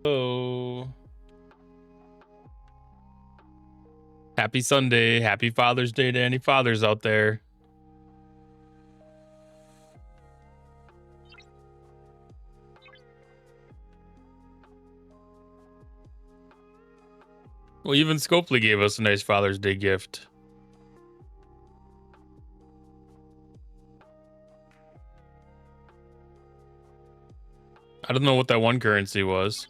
Oh, happy Sunday. Happy Father's Day to any fathers out there. Well, even Scopely gave us a nice Father's Day gift. I don't know what that one currency was.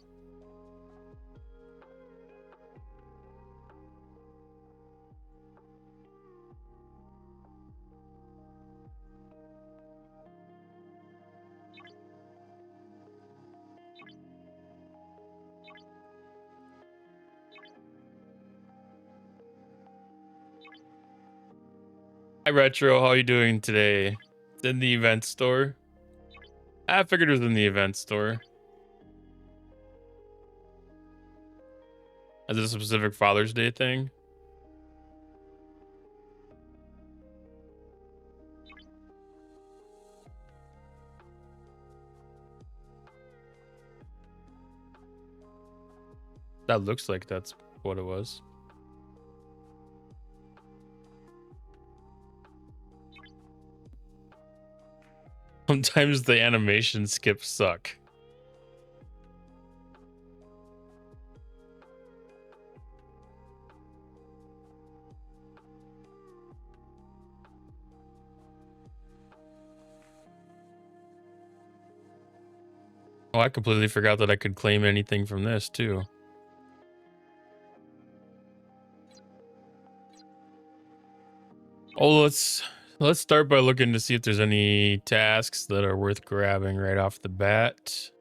Hi, Retro. How are you doing today? It's in the event store. I figured it was in the event store. Is it a specific Father's Day thing? That looks like that's what it was. Sometimes the animation skips suck. Oh, I completely forgot that I could claim anything from this too. Oh, let's start by looking to see if there's any tasks that are worth grabbing right off the bat.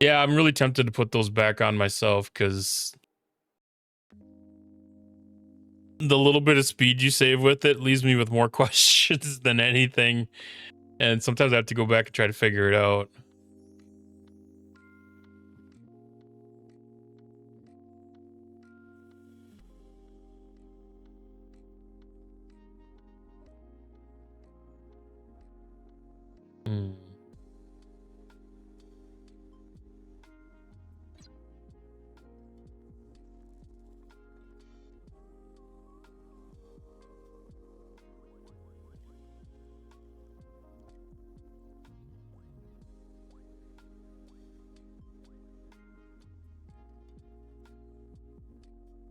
Yeah, I'm really tempted to put those back on myself because the little bit of speed you save with it leaves me with more questions than anything. And sometimes I have to go back and try to figure it out. Hmm.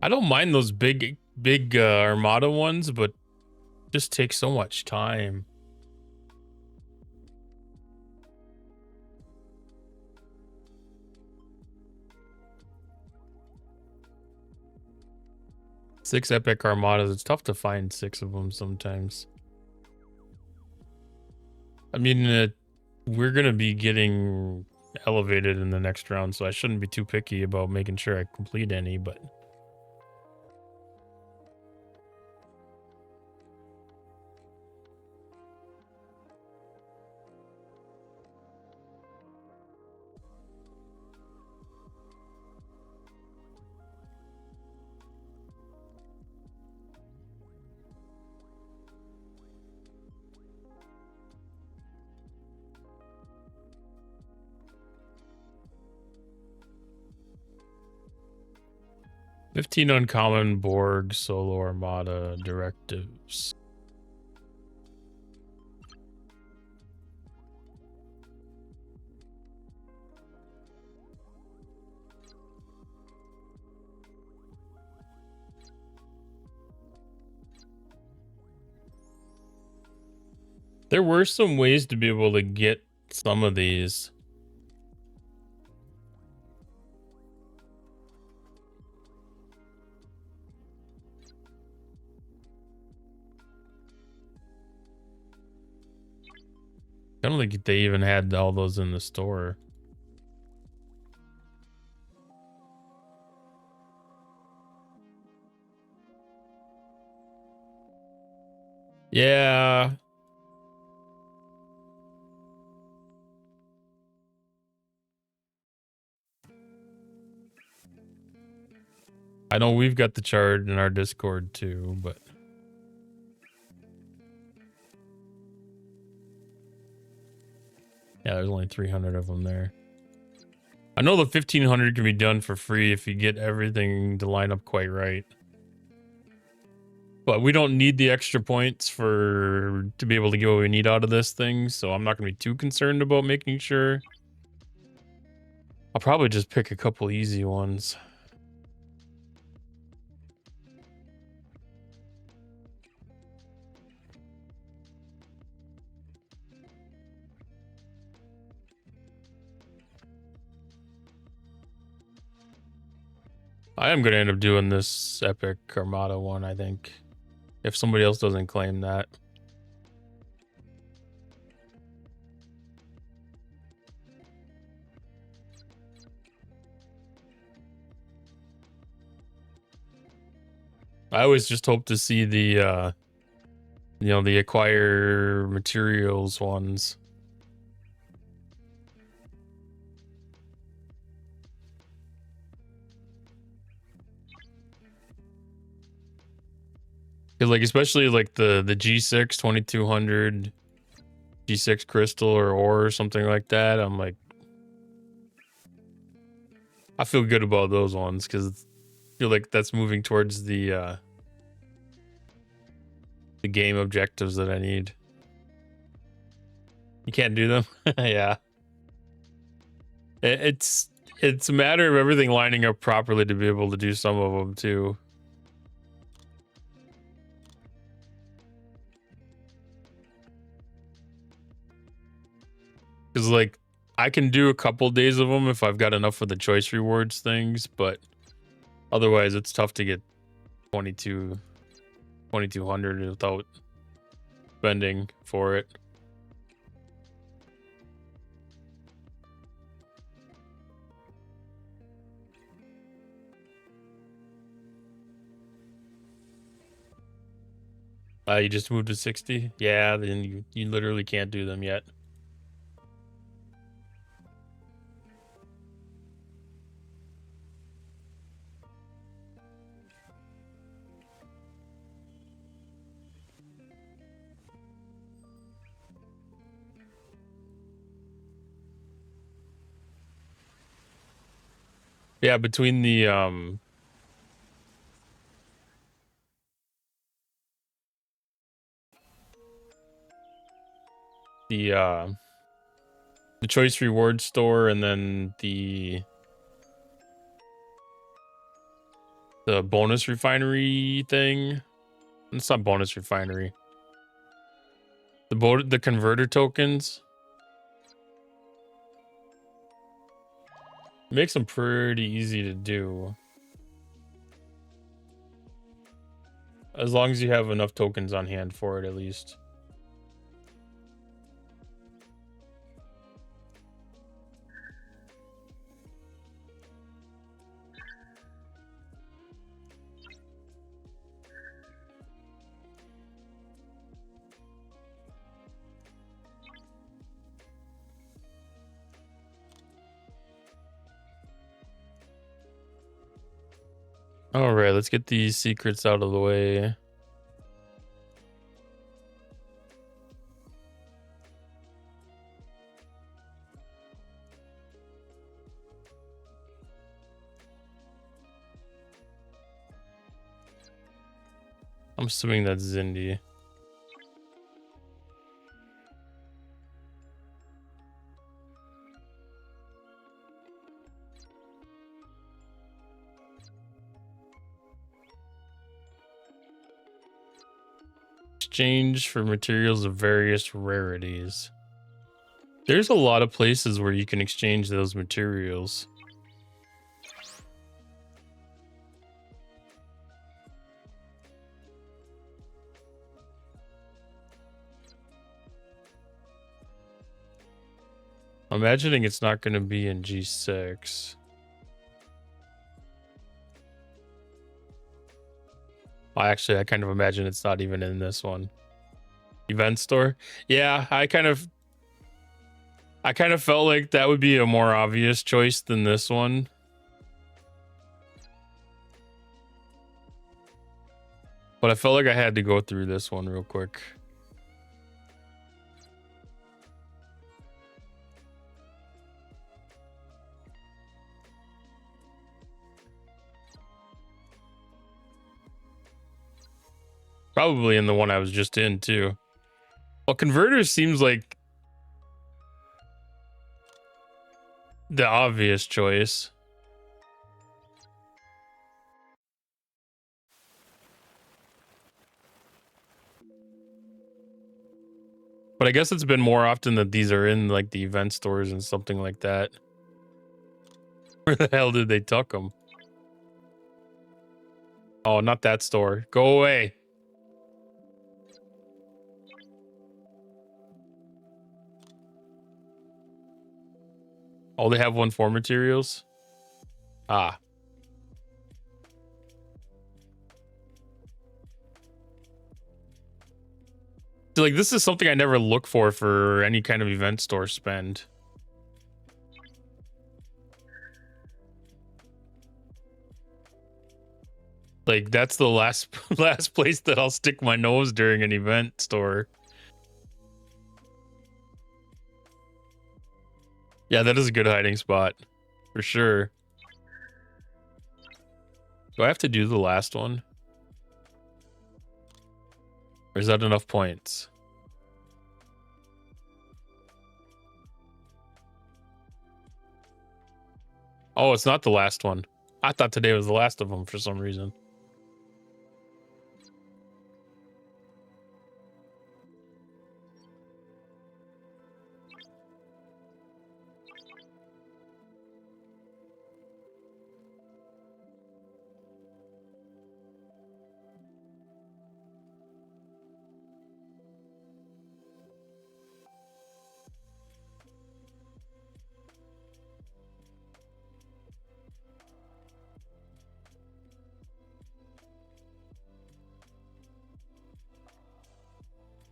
I don't mind those big Armada ones, but just take so much time. Six epic Armadas. It's tough to find 6 of them sometimes. I mean, we're going to be getting elevated in the next round, so I shouldn't be too picky about making sure I complete any, but... "15 uncommon Borg solo Armada directives." There were some ways to be able to get some of these. I don't think they even had all those in the store. Yeah. I know we've got the chart in our Discord too, but... Yeah, there's only 300 of them there. I know the 1500 can be done for free if you get everything to line up quite right. But we don't need the extra points to be able to get what we need out of this thing, so I'm not going to be too concerned about making sure. I'll probably just pick a couple easy ones. I am going to end up doing this Epic Armada one, I think. If somebody else doesn't claim that. I always just hope to see the, the acquire materials ones. Like, especially like the G6 2200 G6 crystal or ore or something like that. I'm like, I feel good about those ones because I feel like that's moving towards the game objectives that I need. You can't do them. Yeah. It's a matter of everything lining up properly to be able to do some of them too. Because, like, I can do a couple days of them if I've got enough of the choice rewards things, but otherwise it's tough to get 2200 without spending for it. You just moved to 60? Yeah, then you literally can't do them yet. Yeah, between the choice reward store and then the bonus refinery thing. It's not bonus refinery. The converter tokens makes them pretty easy to do. As long as you have enough tokens on hand for it, at least. All right, let's get these secrets out of the way. I'm assuming that's Zindi. Exchange for materials of various rarities. There's a lot of places where you can exchange those materials. I'm imagining it's not going to be in G6. Actually, I kind of imagine it's not even in this one. Event store? Yeah, I kind of felt like that would be a more obvious choice than this one. But I felt like I had to go through this one real quick. Probably in the one I was just in too. Well, converter seems like the obvious choice. But I guess it's been more often that these are in like the event stores and something like that. Where the hell did they tuck them? Oh, not that store. Go away. Oh, they have 1-4 materials? Ah. So, like, this is something I never look for any kind of event store spend. Like, that's the last place that I'll stick my nose during an event store. Yeah, that is a good hiding spot. For sure. Do I have to do the last one? Or is that enough points? Oh, it's not the last one. I thought today was the last of them for some reason.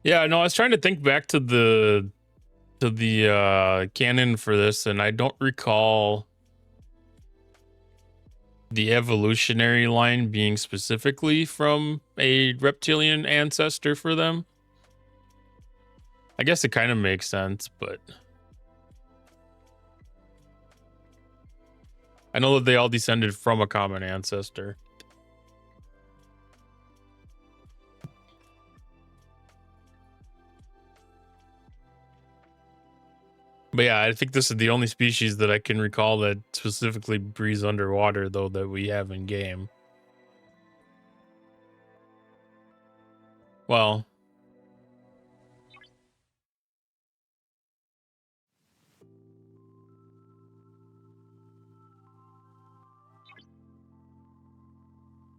Yeah, no, I was trying to think back to the canon for this, and I don't recall the evolutionary line being specifically from a reptilian ancestor for them. I guess it kind of makes sense, but I know that they all descended from a common ancestor. But yeah, I think this is the only species that I can recall that specifically breathes underwater, though, that we have in game. Well,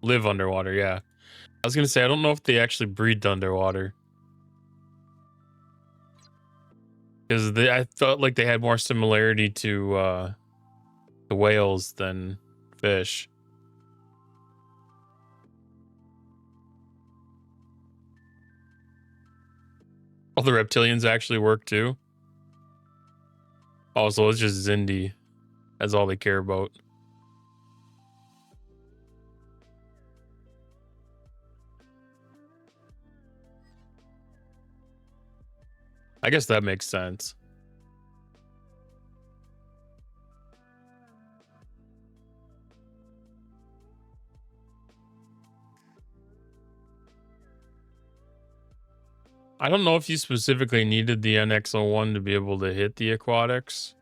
live underwater, yeah. I was gonna say, I don't know if they actually breathed underwater. Because I felt like they had more similarity to the whales than fish. All the reptilians actually work too. Oh, so it's just Zindi. That's all they care about. I guess that makes sense. I don't know if you specifically needed the NX-01 to be able to hit the aquatics.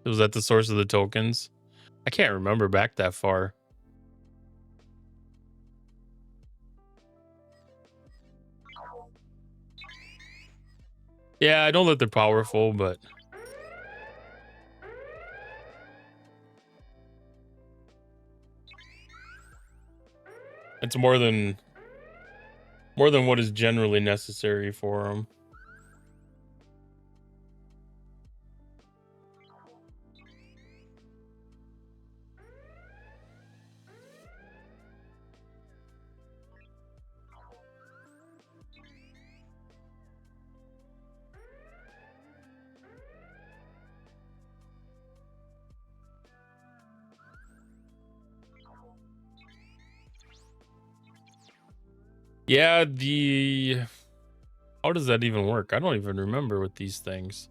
Was that the source of the tokens? I can't remember back that far. Yeah, I know that they're powerful, but it's more than what is generally necessary for them. Yeah, how does that even work? I don't even remember with these things.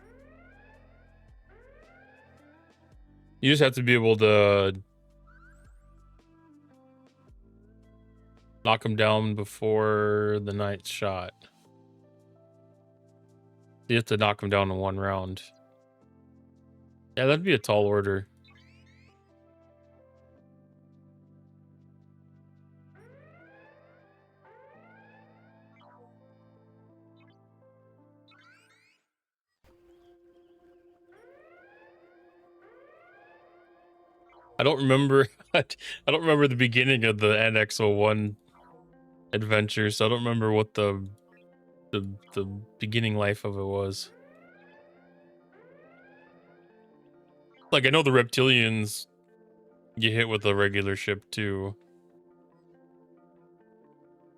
You just have to be able to knock him down before the ninth shot. You have to knock him down in one round. Yeah, that'd be a tall order. I don't remember. I don't remember the beginning of the NX-01 adventure, so I don't remember what the beginning life of it was. Like, I know the reptilians get hit with a regular ship too,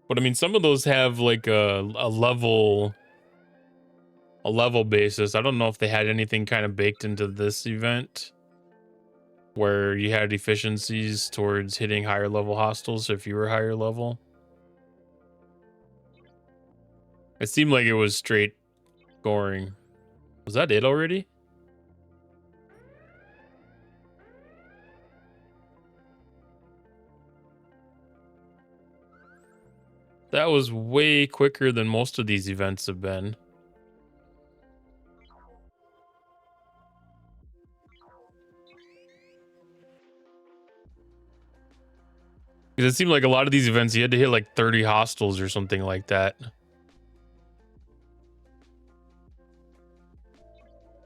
but I mean, some of those have like a level basis. I don't know if they had anything kind of baked into this event where you had efficiencies towards hitting higher level hostiles if you were higher level. It seemed like it was straight scoring. Was that it already? That was way quicker than most of these events have been. Because it seemed like a lot of these events you had to hit like 30 hostiles or something like that.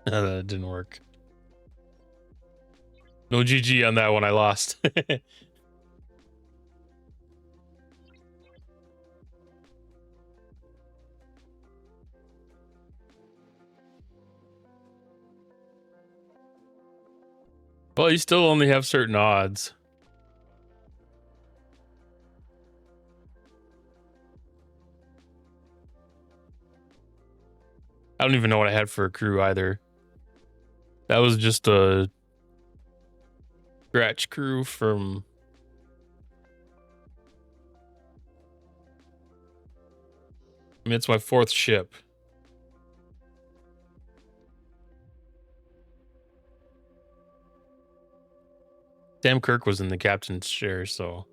That didn't work. No GG on that one, I lost. Well, you still only have certain odds. I don't even know what I had for a crew either. That was just a scratch crew from... I mean, it's my 4th ship. Sam Kirk was in the captain's chair, so...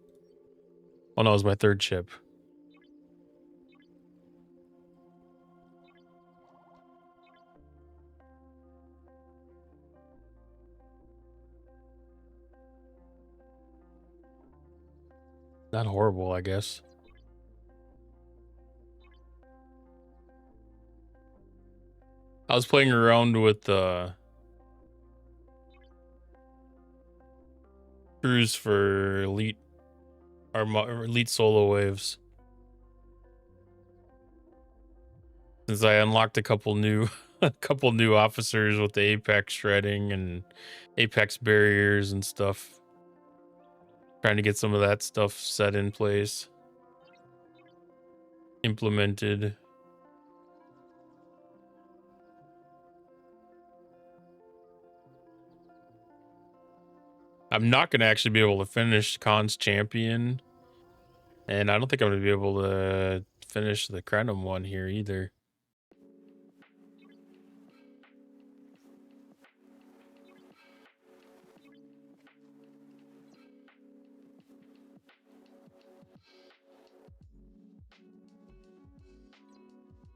Oh no, it was my 3rd ship. Not horrible, I guess. I was playing around with crews for elite solo waves. Since I unlocked a couple new officers with the apex shredding and apex barriers and stuff. Trying to get some of that stuff set in place. Implemented. I'm not going to actually be able to finish Khan's champion. And I don't think I'm going to be able to finish the Krenum one here either.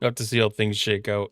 We'll have to see how things shake out.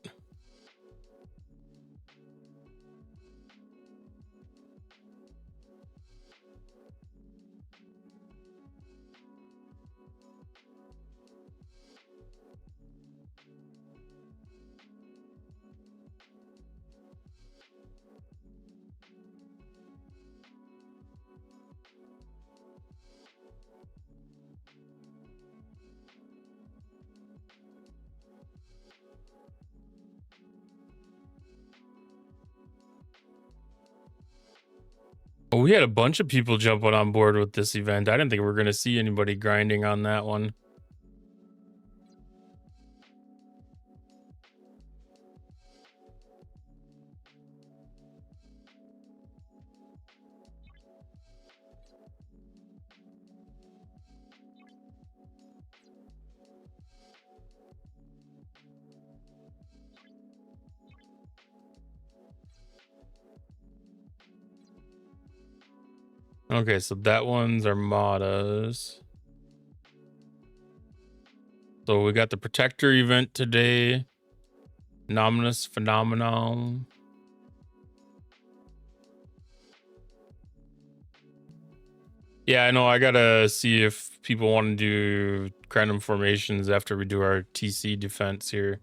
Well, we had a bunch of people jumping on board with this event. I didn't think we were going to see anybody grinding on that one. Okay, so that one's Armadas. So we got the Protector event today. Nominus Phenomenon. Yeah, I know. I gotta see if people want to do random formations after we do our TC defense here.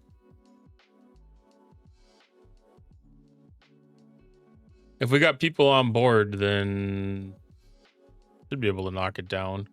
If we got people on board, then should be able to knock it down.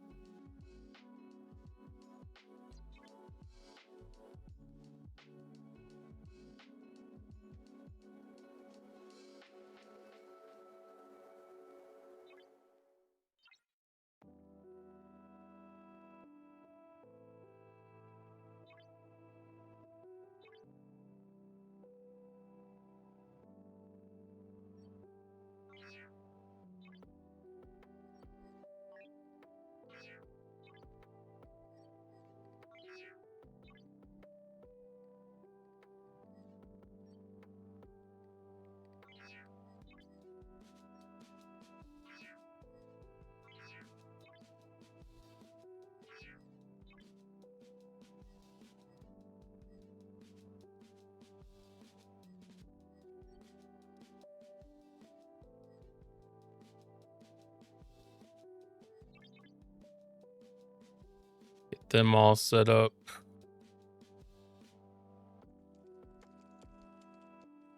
Get them all set up.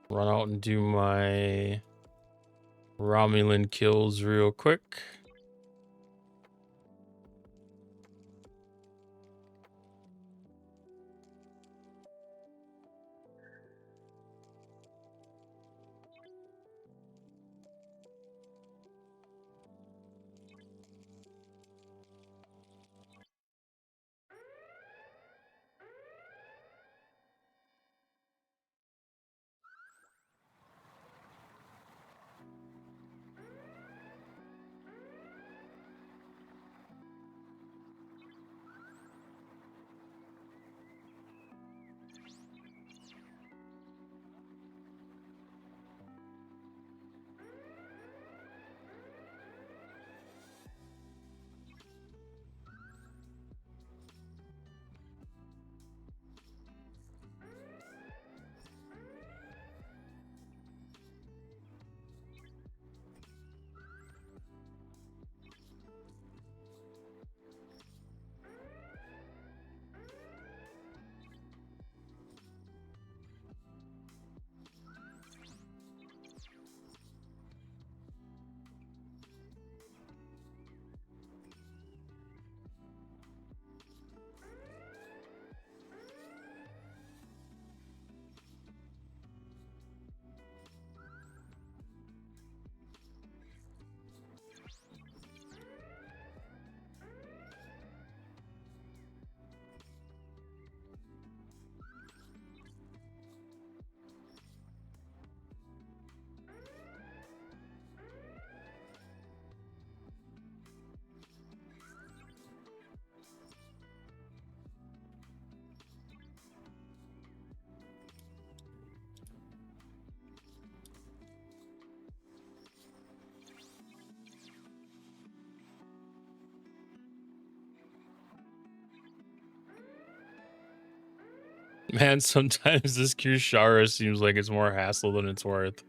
Run out and do my Romulan kills real quick. Man, sometimes this Kirshara seems like it's more hassle than it's worth.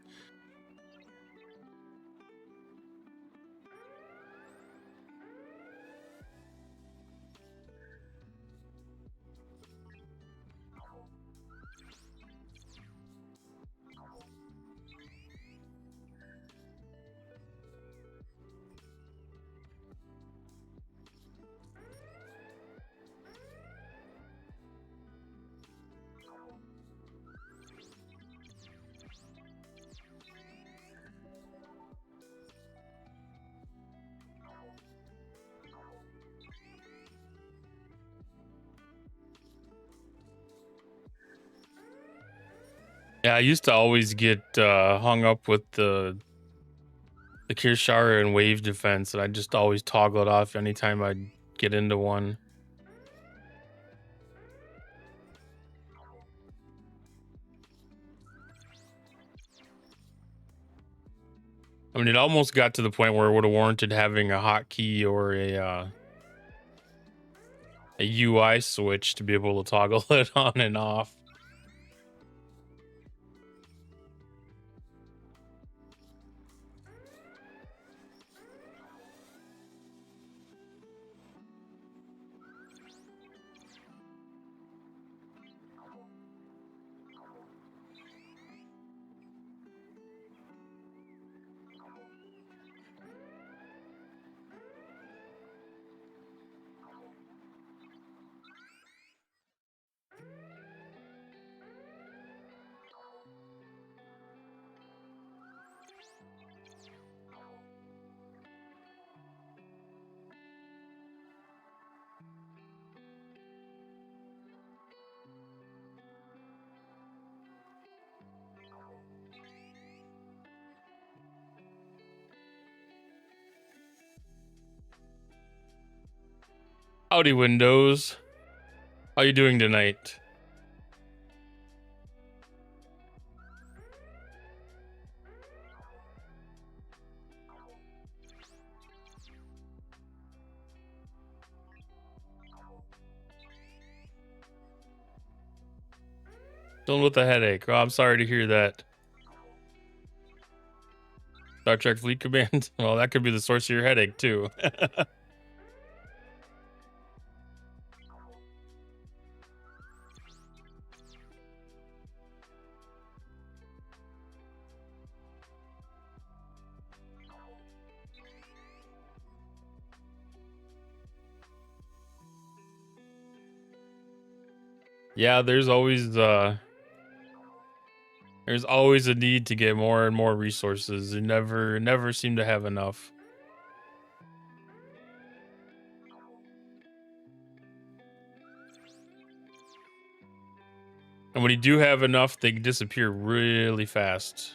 Yeah, I used to always get hung up with the Kirshara and wave defense, and I just always toggle it off anytime I'd get into one. I mean, it almost got to the point where it would have warranted having a hotkey or a UI switch to be able to toggle it on and off. Howdy, Windows. How you doing tonight? Dealing with a headache. Oh, I'm sorry to hear that. Star Trek Fleet Command. Well, that could be the source of your headache too. Yeah, there's always a need to get more and more resources. You never seem to have enough. And when you do have enough, they disappear really fast.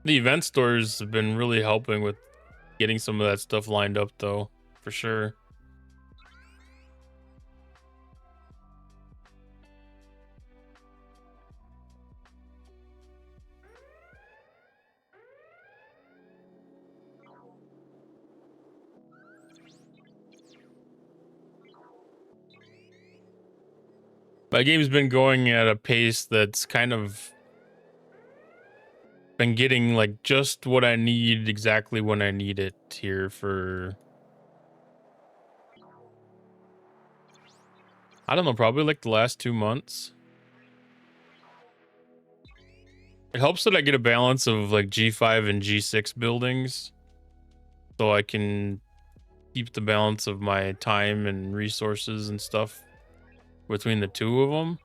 The event stores have been really helping with getting some of that stuff lined up, though, for sure. My game's been going at a pace that's kind of been getting like just what I need exactly when I need it here for, I don't know, probably like the last 2 months. It helps that I get a balance of like G5 and G6 buildings, so I can keep the balance of my time and resources and stuff between the two of them.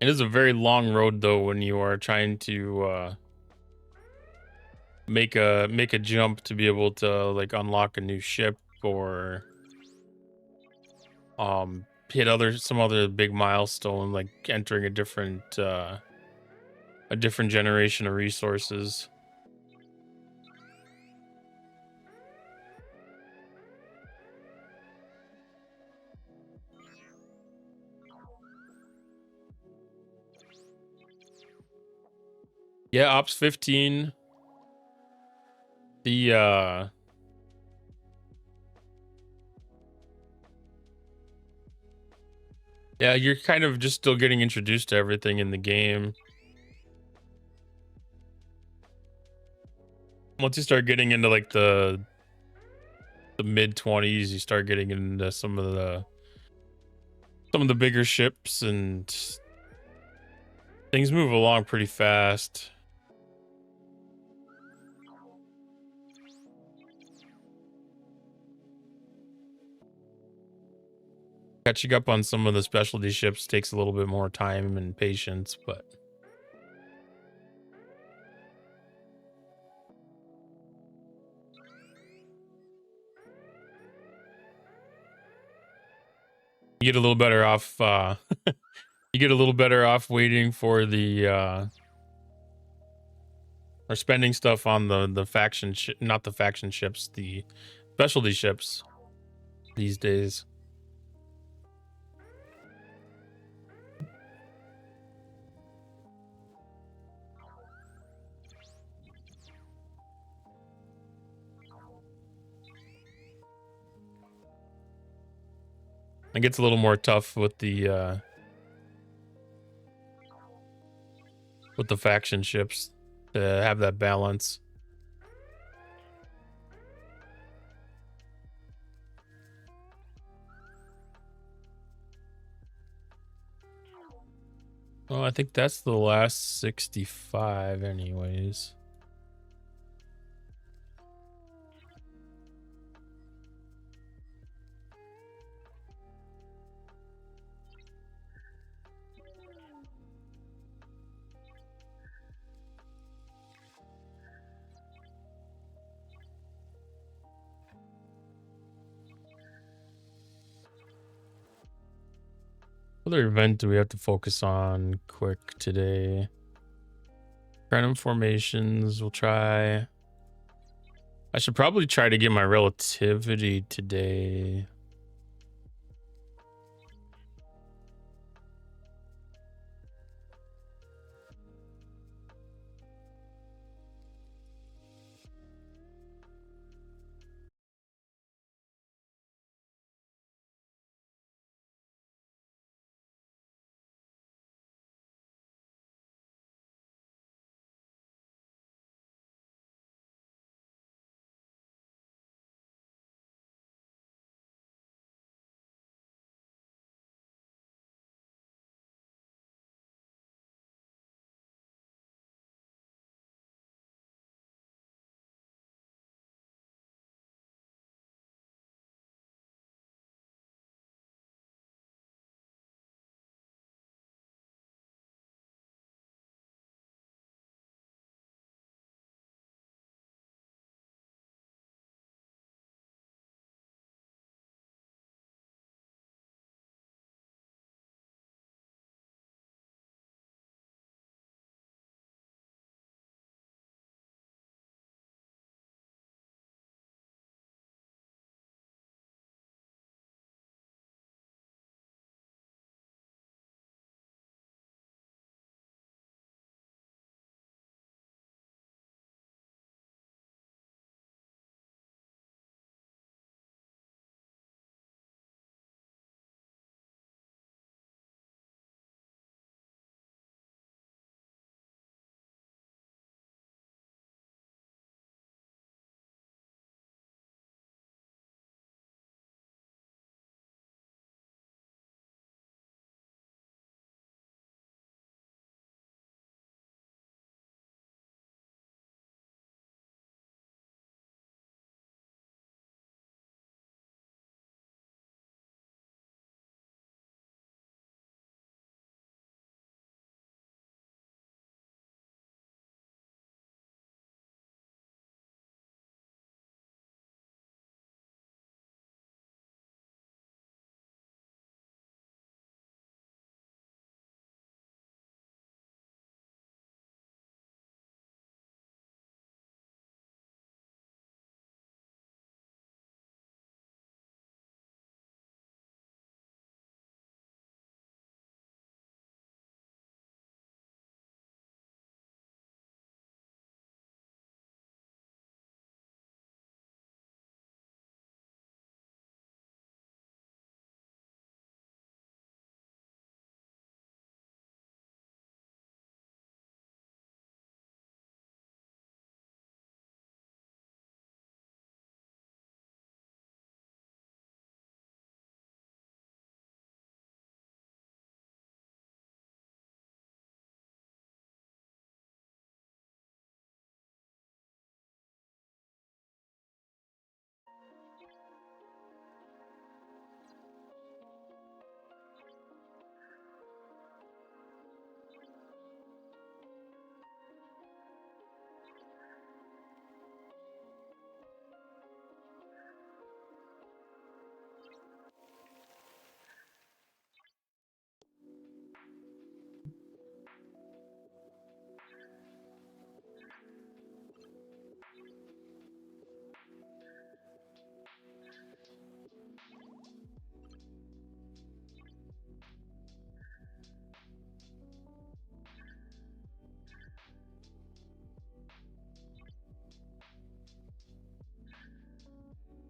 It is a very long road though when you are trying to make a jump to be able to like unlock a new ship or hit some other big milestone, like entering a different generation of resources. Yeah, Ops 15. The Yeah, you're kind of just still getting introduced to everything in the game. Once you start getting into like the mid 20s, you start getting into some of the bigger ships, and things move along pretty fast. Catching up on some of the specialty ships takes a little bit more time and patience, but you get a little better off you get a little better off waiting for the or spending stuff on the not the faction ships, the specialty ships these days. It gets a little more tough with the faction ships to have that balance. Well, I think that's the last 65 anyways. What other event do we have to focus on quick today? Random formations, we'll try. I should probably try to get my relativity today.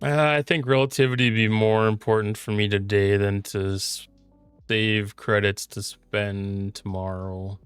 I think relativity would be more important for me today than to save credits to spend tomorrow.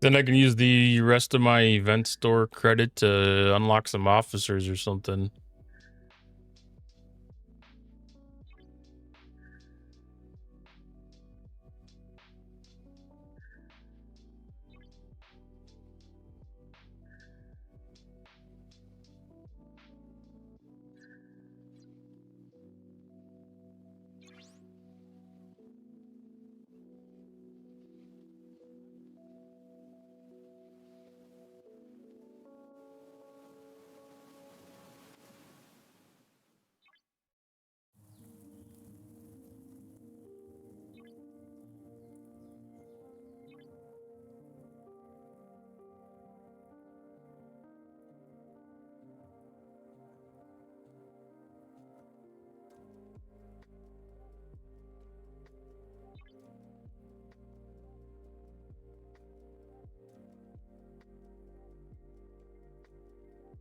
Then I can use the rest of my event store credit to unlock some officers or something.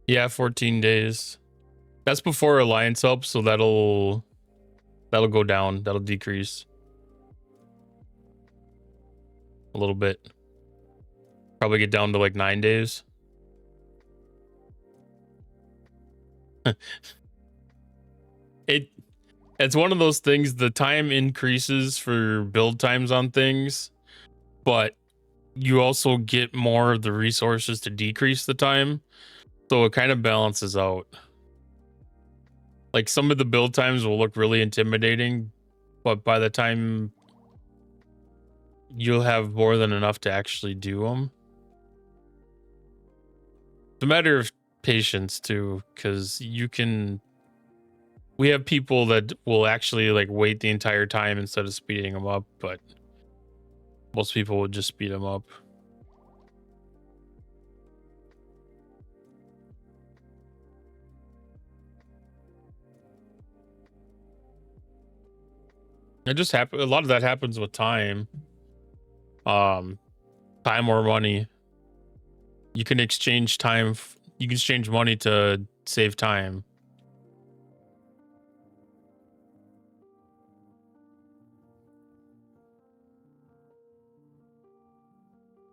Yeah, 14 days. That's before Alliance help, so that'll go down. That'll decrease a little bit. Probably get down to like 9 days. It's one of those things, the time increases for build times on things, but you also get more of the resources to decrease the time. So it kind of balances out. Like some of the build times will look really intimidating, but by the time you'll have more than enough to actually do them. It's a matter of patience too, because we have people that will actually like wait the entire time instead of speeding them up, but most people would just speed them up. It just happens. A lot of that happens with time. Time or money. You can exchange time. You can exchange money to save time.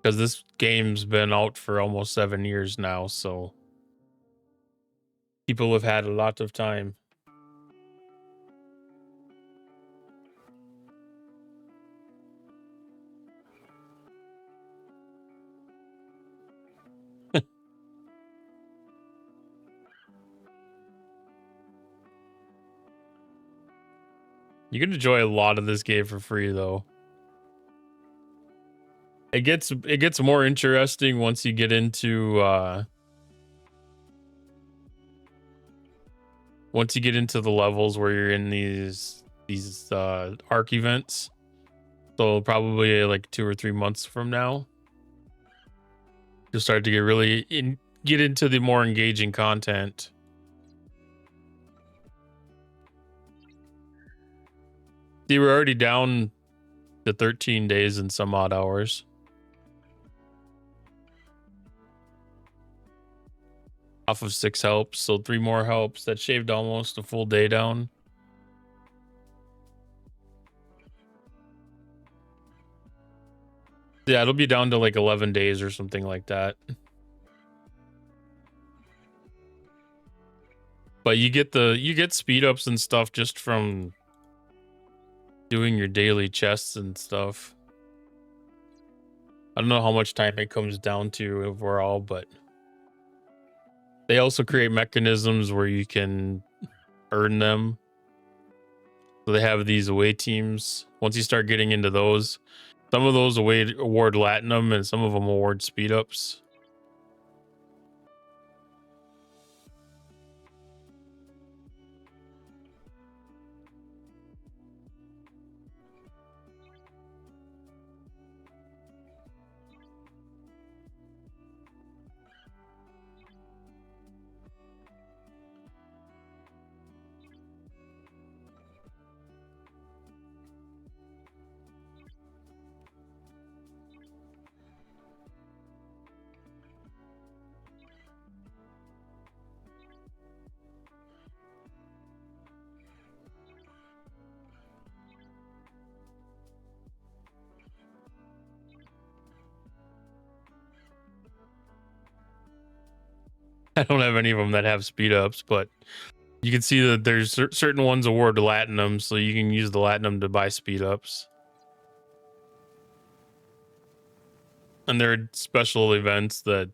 Because this game's been out for almost 7 years now, so people have had a lot of time. You can enjoy a lot of this game for free, though. It gets more interesting once you get into the levels where you're in these arc events. So probably like 2 or 3 months from now, you'll start to get into the more engaging content. See, we're already down to 13 days and some odd hours. Off of 6 helps, so 3 more helps. That shaved almost a full day down. Yeah, it'll be down to like 11 days or something like that. But you get speed ups and stuff just from doing your daily chests and stuff. I don't know how much time it comes down to overall, but they also create mechanisms where you can earn them. So they have these away teams. Once you start getting into those, some of those award Latinum and some of them award speed ups. I don't have any of them that have speed ups, but you can see that there's certain ones award Latinum, so you can use the Latinum to buy speed ups. And there are special events that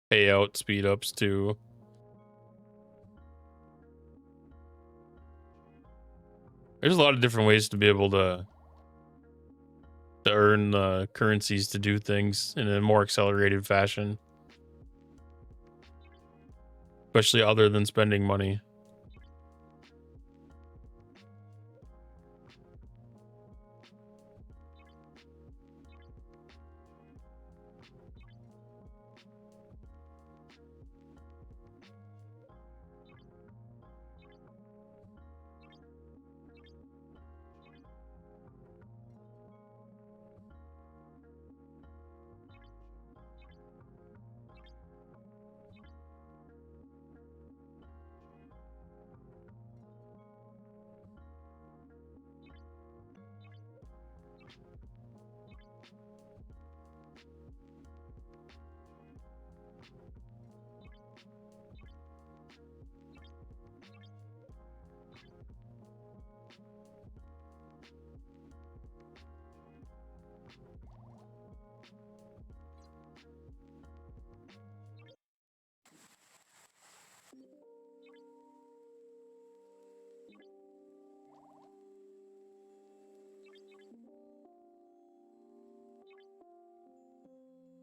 pay out speed ups too. There's a lot of different ways to be able to earn currencies to do things in a more accelerated fashion, especially other than spending money.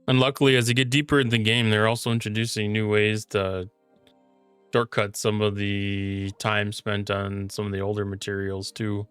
And luckily, as you get deeper in the game, they're also introducing new ways to shortcut some of the time spent on some of the older materials too.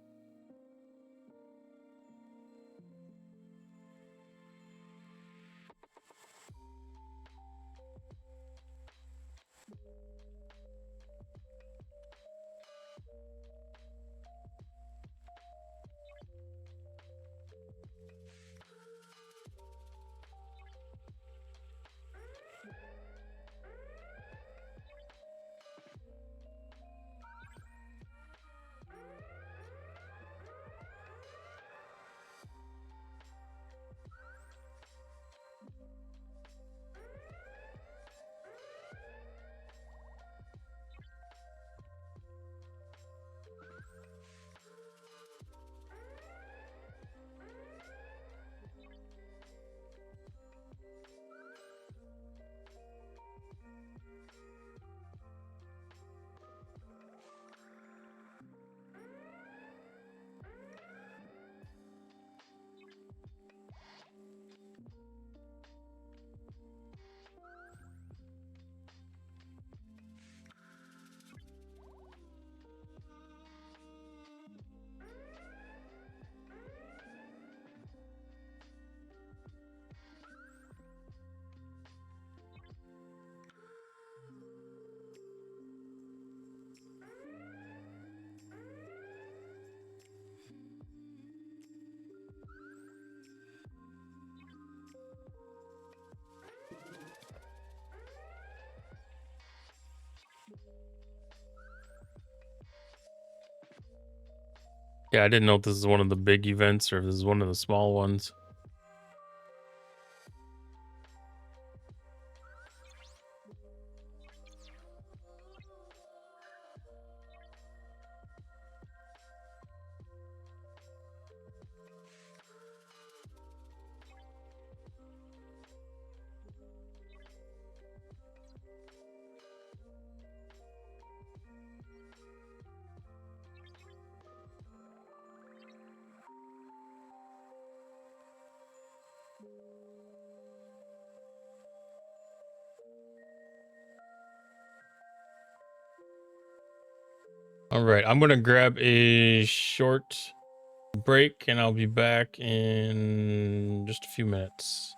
Yeah, I didn't know if this is one of the big events or if this is one of the small ones. All right, I'm gonna grab a short break, and I'll be back in just a few minutes.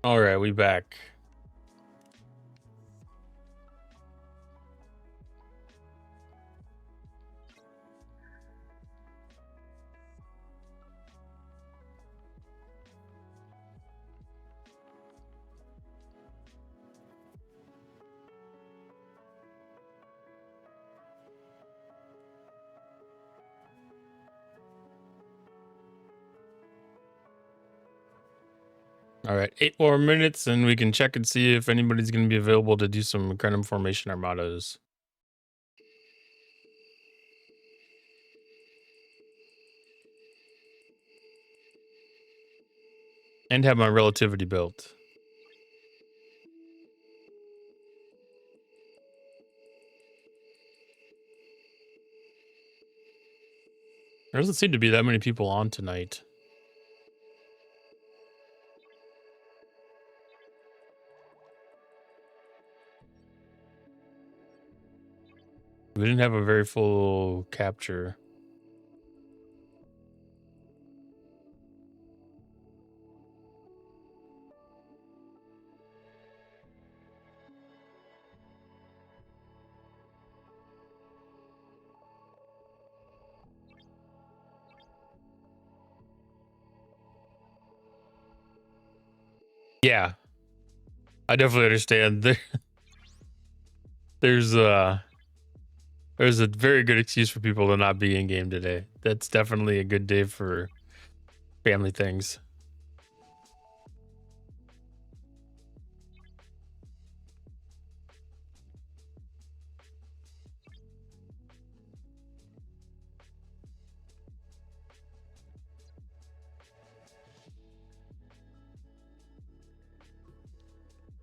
All right, we back. All right, 8 more minutes, and we can check and see if anybody's going to be available to do some Cranium Formation Armadas. and have my relativity built. There doesn't seem to be that many people on tonight. We didn't have a very full capture. Yeah, I definitely understand. There's a there's a very good excuse for people to not be in game today. That's definitely a good day for family things.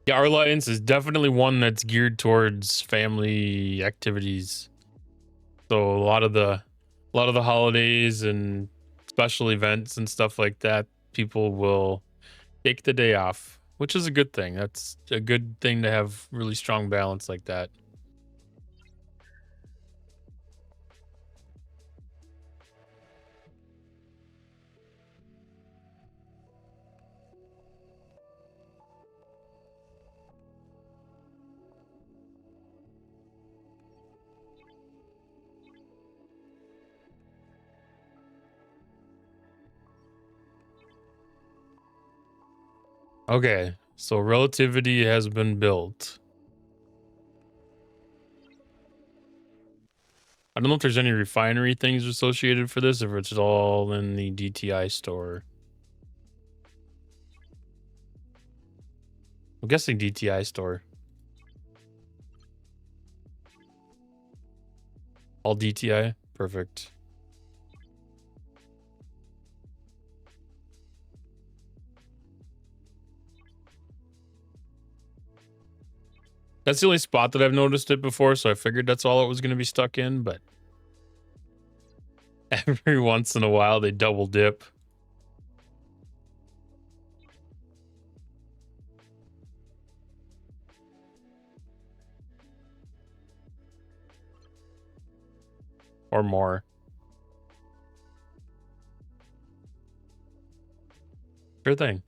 Yeah, our alliance is definitely one that's geared towards family activities. So a lot of the holidays and special events and stuff like that, people will take the day off, which is a good thing. That's a good thing to have really strong balance like that. Okay, so relativity has been built. I don't know if there's any refinery things associated for this, if it's all in the DTI store. I'm guessing DTI store. All DTI? Perfect. That's the only spot that I've noticed it before, so I figured that's all it was going to be stuck in, but every once in a while they double dip. Or more. Sure thing.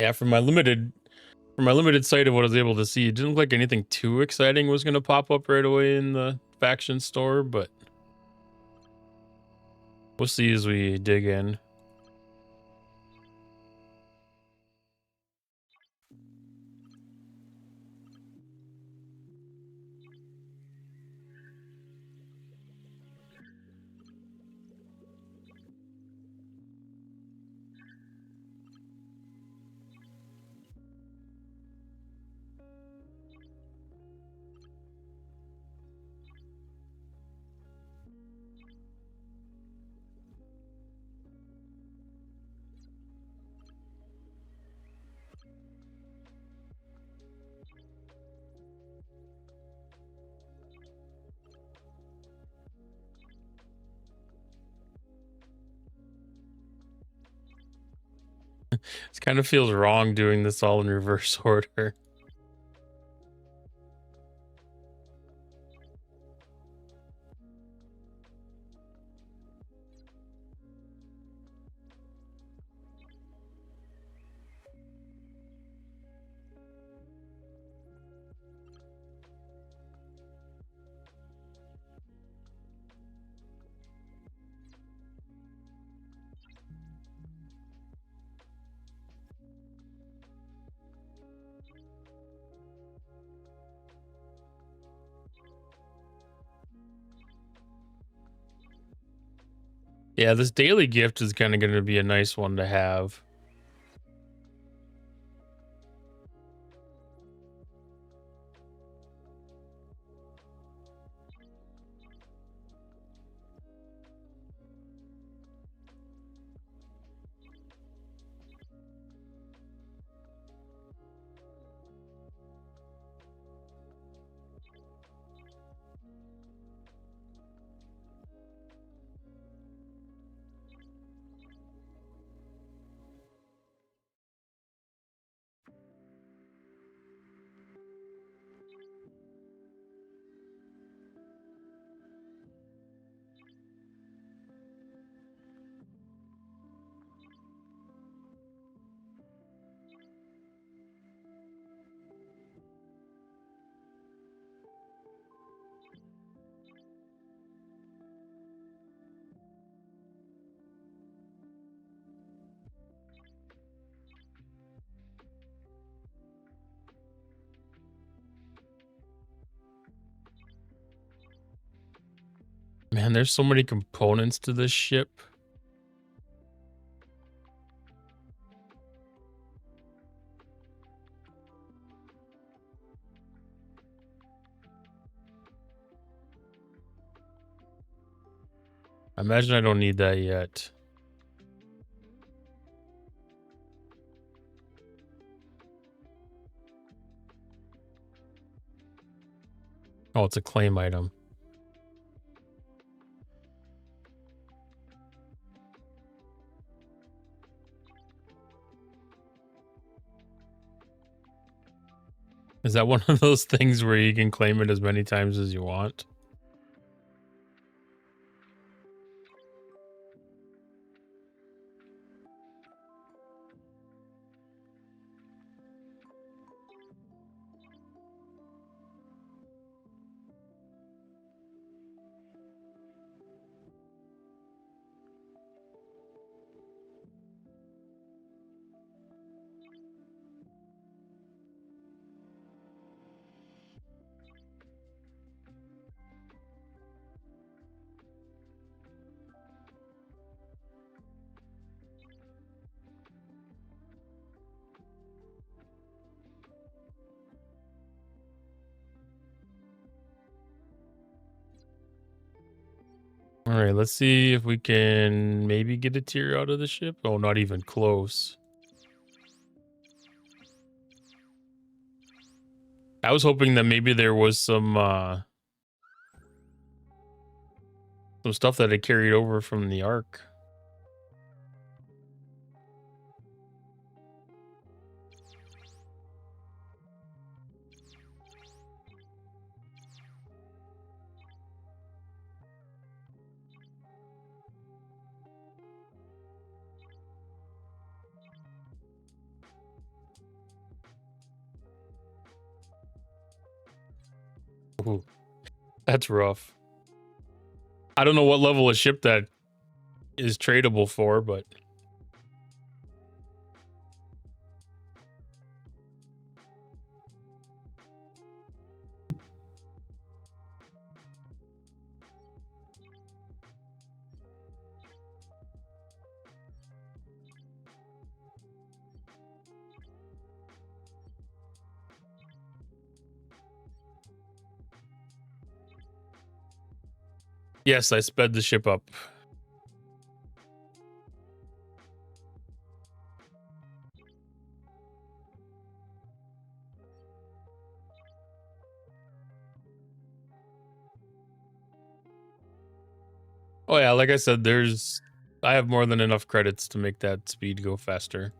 Yeah, from my limited sight of what I was able to see, it didn't look like anything too exciting was going to pop up right away in the faction store, but we'll see as we dig in. It kind of feels wrong doing this all in reverse order. Yeah, this daily gift is kind of going to be a nice one to have. Man, there's so many components to this ship. I imagine I don't need that yet. Oh, it's a claim item. Is that one of those things where you can claim it as many times as you want? All right, let's see if we can maybe get a tier out of the ship. Oh, not even close. I was hoping that maybe there was some stuff that had carried over from the Ark. Ooh, that's rough. I don't know what level of ship that is tradable for, but yes, I sped the ship up. Oh yeah, like I said, I have more than enough credits to make that speed go faster.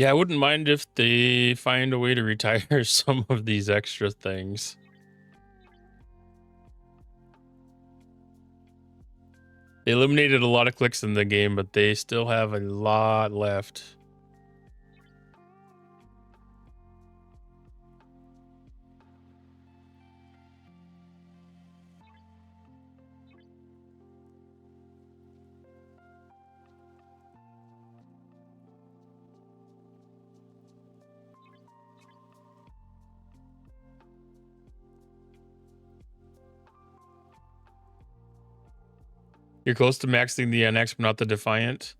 Yeah, I wouldn't mind if they find a way to retire some of these extra things. They eliminated a lot of clicks in the game, but they still have a lot left. You're close to maxing the NX, but not the Defiant.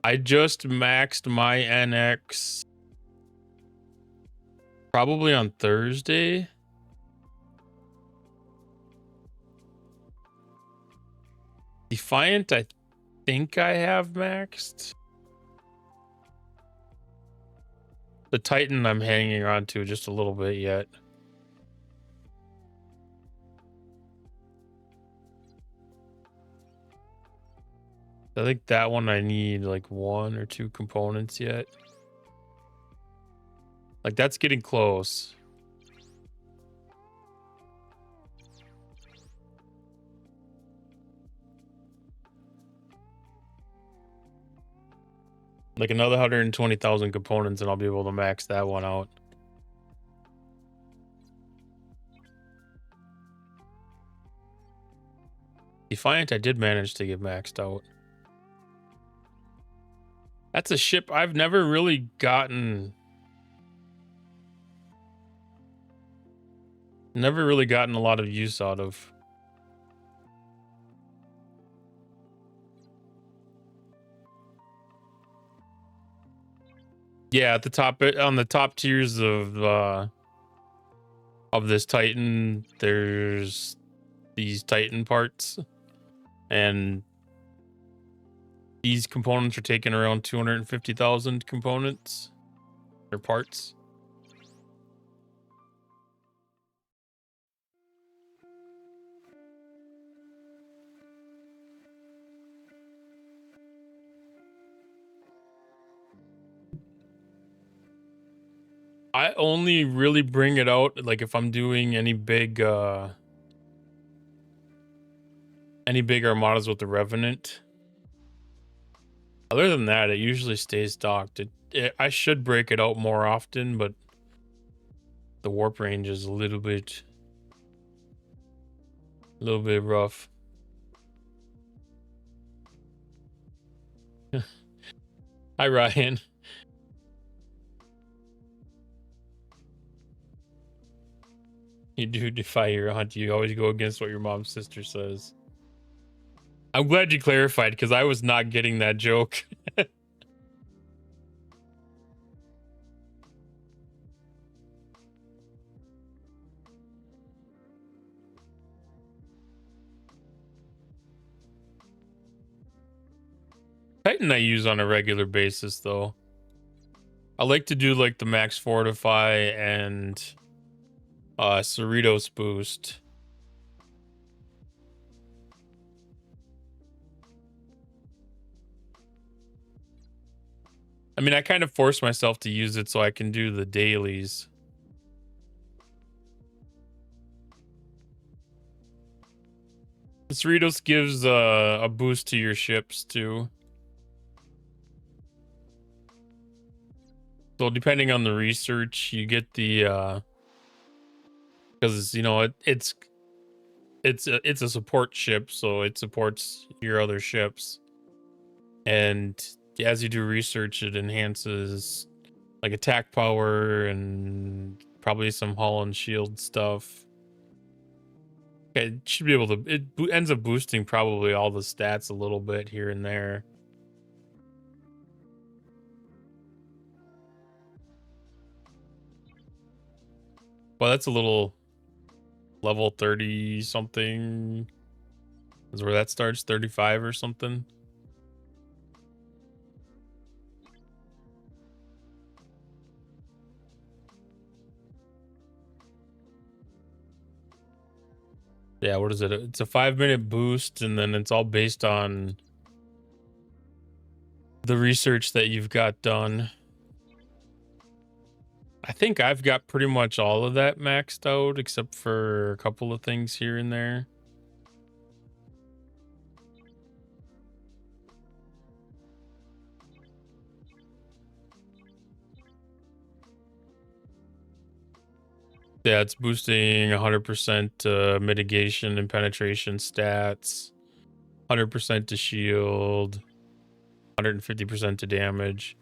I just maxed my NX probably on Thursday. Defiant, I think I have maxed. The Titan I'm hanging on to just a little bit yet. I think that one I need like 1 or 2 components yet. Like that's getting close. Like another 120,000 components and I'll be able to max that one out. Defiant I did manage to get maxed out. That's a ship I've never really gotten. Never really gotten a lot of use out of. Yeah, at the top, on the top tiers of this Titan, there's these Titan parts, and these components are taking around 250,000 components or parts. I only really bring it out like if I'm doing any big armadas with the Revenant. Other than that, it usually stays docked. I should break it out more often, but the warp range is a little bit rough. Hi, Ryan. You do defy your aunt. You always go against what your mom's sister says. I'm glad you clarified because I was not getting that joke. Titan I use on a regular basis though. I like to do like the max fortify and Cerritos boost. I mean, I kind of force myself to use it so I can do the dailies. The Cerritos gives a boost to your ships too. So depending on the research, you get the because you know it's a support ship, so it supports your other ships. And as you do research, it enhances like attack power and probably some hull and shield stuff. It should be able to. It ends up boosting probably all the stats a little bit here and there. Well, that's a little level 30 something. Is where that starts, 35 or something. Yeah, what is it? It's a 5-minute boost, and then it's all based on the research that you've got done. I think I've got pretty much all of that maxed out except for a couple of things here and there. Yeah, it's boosting 100% mitigation and penetration stats, 100% to shield, 150% to damage.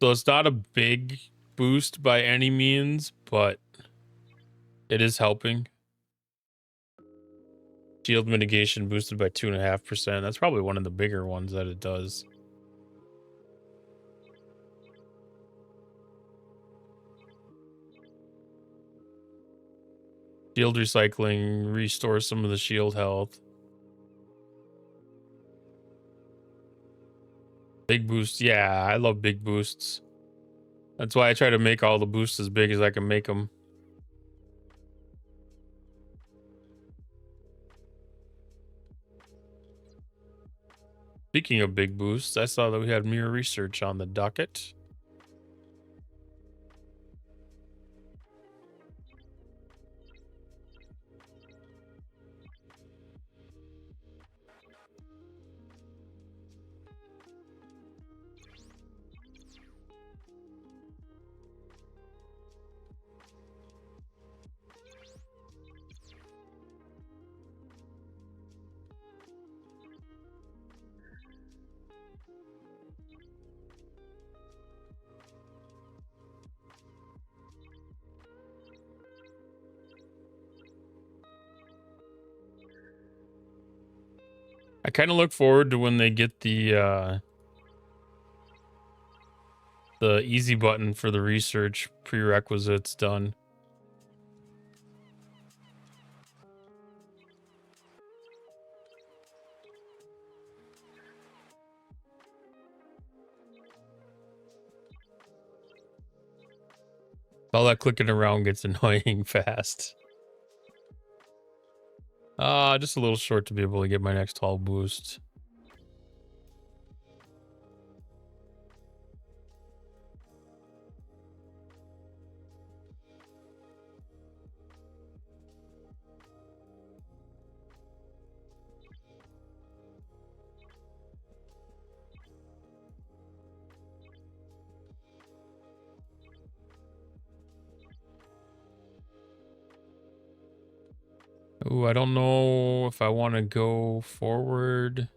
So it's not a big boost by any means, but it is helping. Shield mitigation boosted by 2.5%. That's probably one of the bigger ones that it does. Shield recycling restores some of the shield health. Big boost. Yeah, I love big boosts. That's why I try to make all the boosts as big as I can make them. Speaking of big boosts, I saw that we had mirror research on the docket. I kind of look forward to when they get the easy button for the research prerequisites done. All that clicking around gets annoying fast. Just a little short to be able to get my next hull boost. Ooh, I don't know if I want to go forward.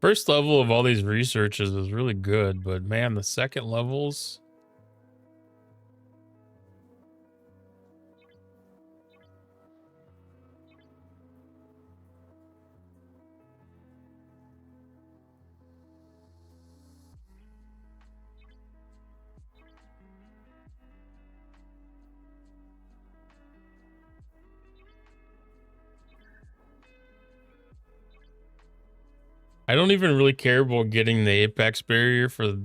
First level of all these researches is really good, but man, the second levels. I don't even really care about getting the apex barrier for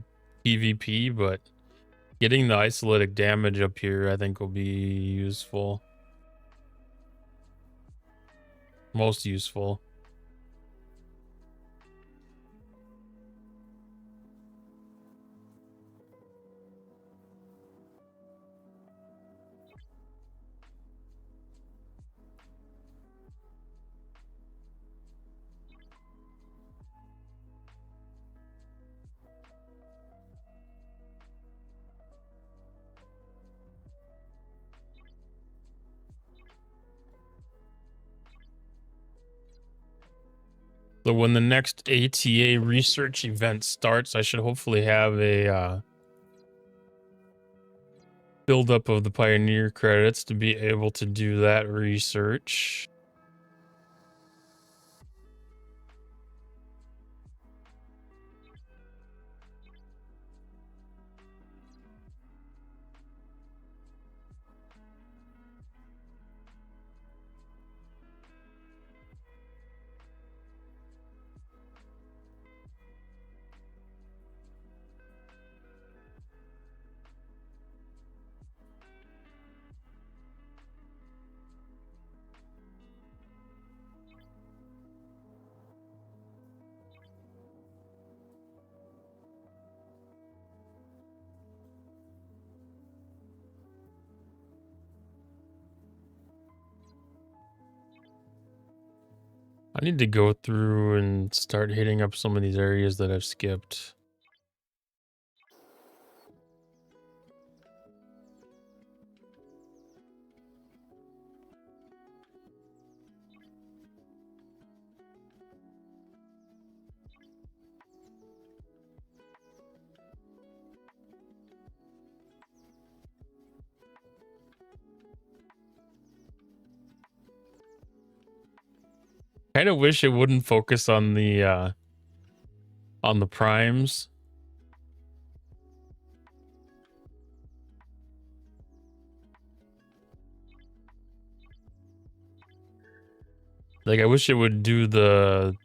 PvP, but getting the isolatic damage up here I think will be useful. Most useful. So when the next ATA research event starts, I should hopefully have a buildup of the Pioneer credits to be able to do that research. I need to go through and start hitting up some of these areas that I've skipped. Kind of wish it wouldn't focus on the primes. Like I wish it would do the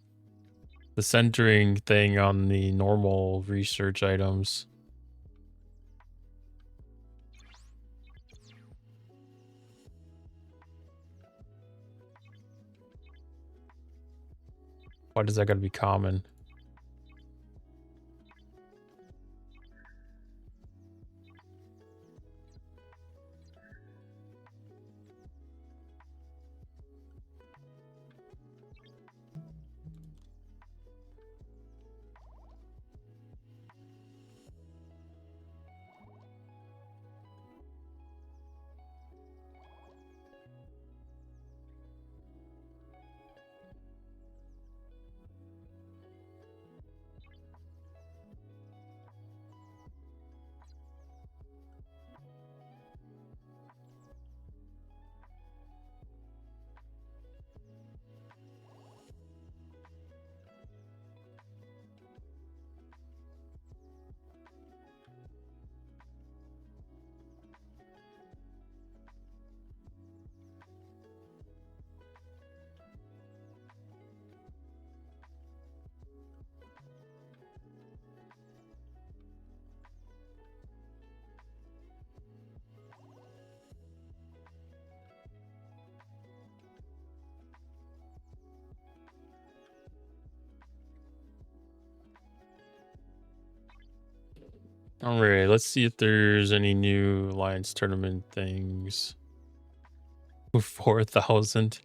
centering thing on the normal research items. Why does that gotta be common? All right, let's see if there's any new Alliance tournament things. 4,000.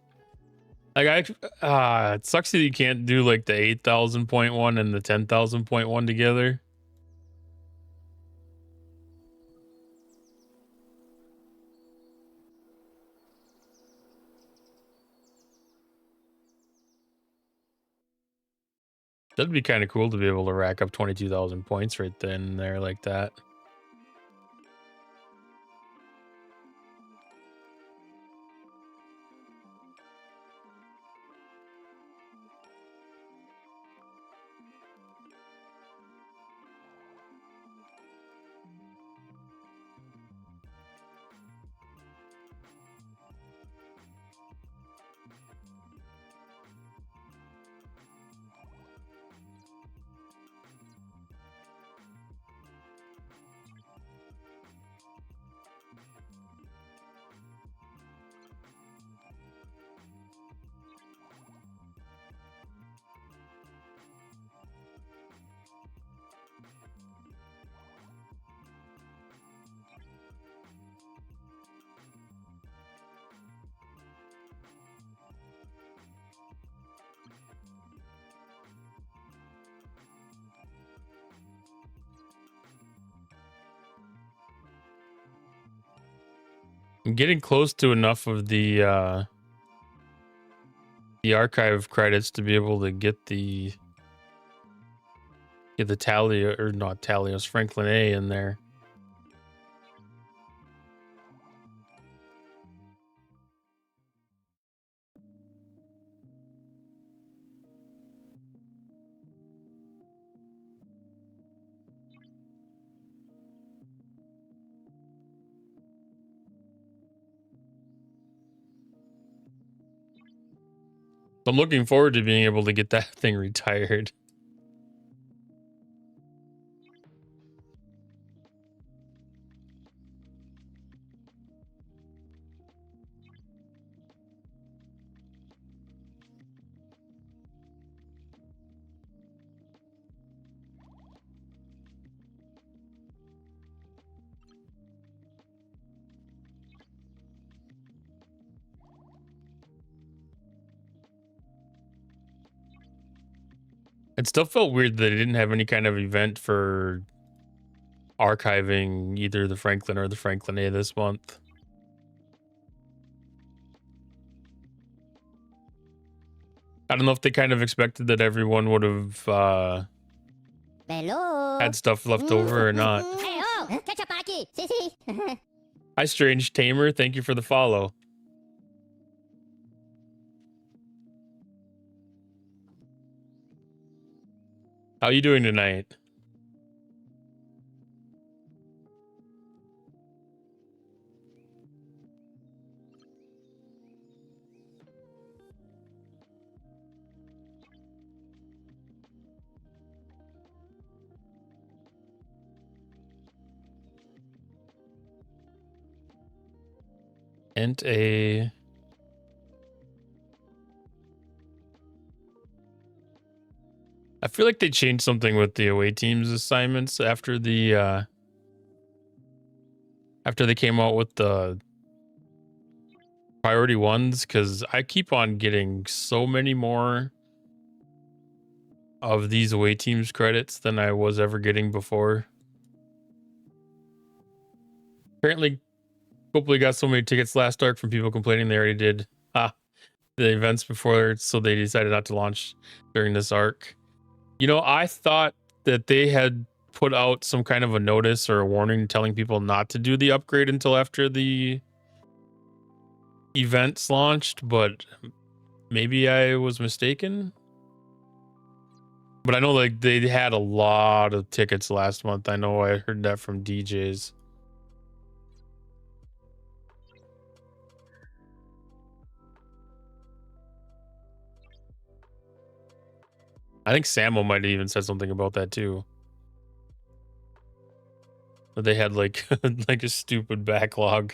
Like it sucks that you can't do like the 8,000 point one and the 10,000 point one together. That'd be kind of cool to be able to rack up 22,000 points right then and there like that. I'm getting close to enough of the archive credits to be able to get the Talia, or not Talios, Franklin A in there. I'm looking forward to being able to get that thing retired. It still felt weird that they didn't have any kind of event for archiving either the Franklin or the Franklin A this month. I don't know if they kind of expected that everyone would have had stuff left over or not. Hi, Strange Tamer. Thank you for the follow. How you doing tonight? Ent A. I feel like they changed something with the away teams assignments after the after they came out with the priority ones, because I keep on getting so many more of these away teams credits than I was ever getting before. Apparently, Copley got so many tickets last arc from people complaining they already did the events before, so they decided not to launch during this arc. You know, I thought that they had put out some kind of a notice or a warning telling people not to do the upgrade until after the events launched, but maybe I was mistaken. But I know like they had a lot of tickets last month. I know I heard that from DJs. I think Samo might have even said something about that too. That they had like like a stupid backlog.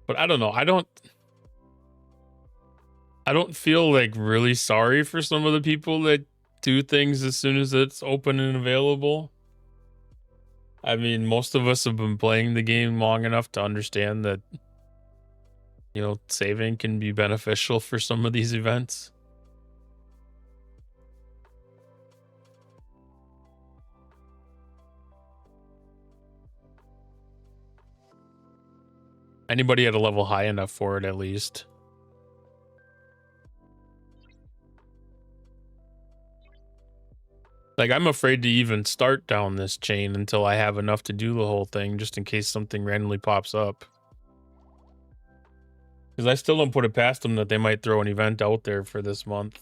But I don't know. I don't feel like really sorry for some of the people that do things as soon as it's open and available. I mean, most of us have been playing the game long enough to understand that, you know, saving can be beneficial for some of these events. Anybody at a level high enough for it, at least. Like, I'm afraid to even start down this chain until I have enough to do the whole thing, just in case something randomly pops up. Because I still don't put it past them that they might throw an event out there for this month.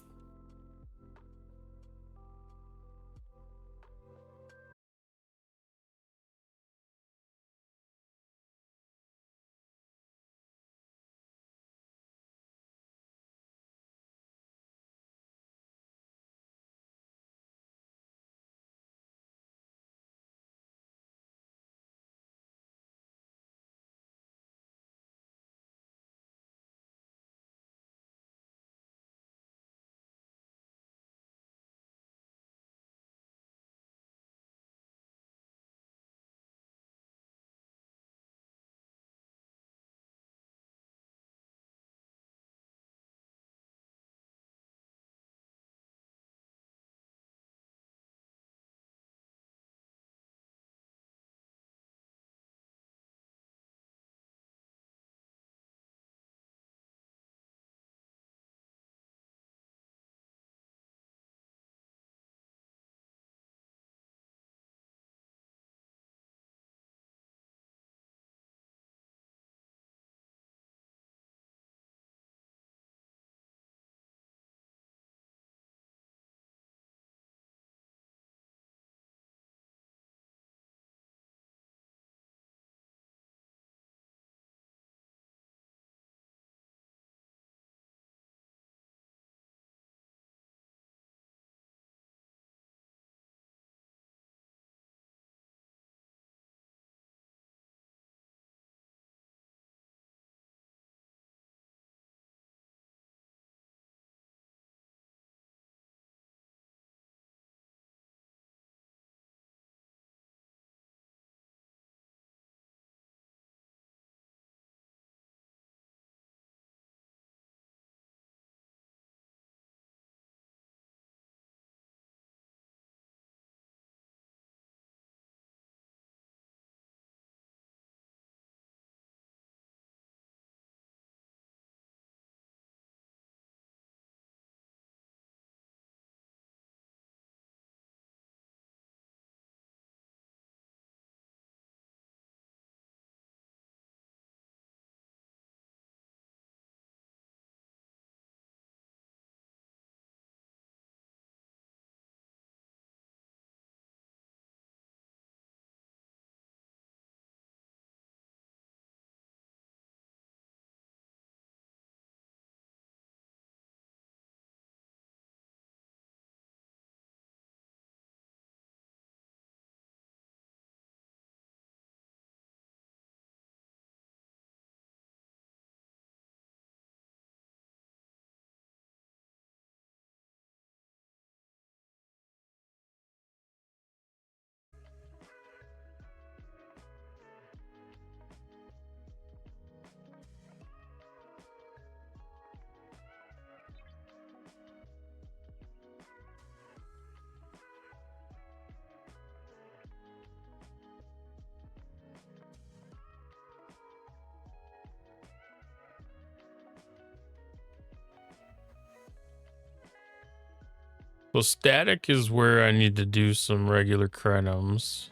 So static is where I need to do some regular crenums.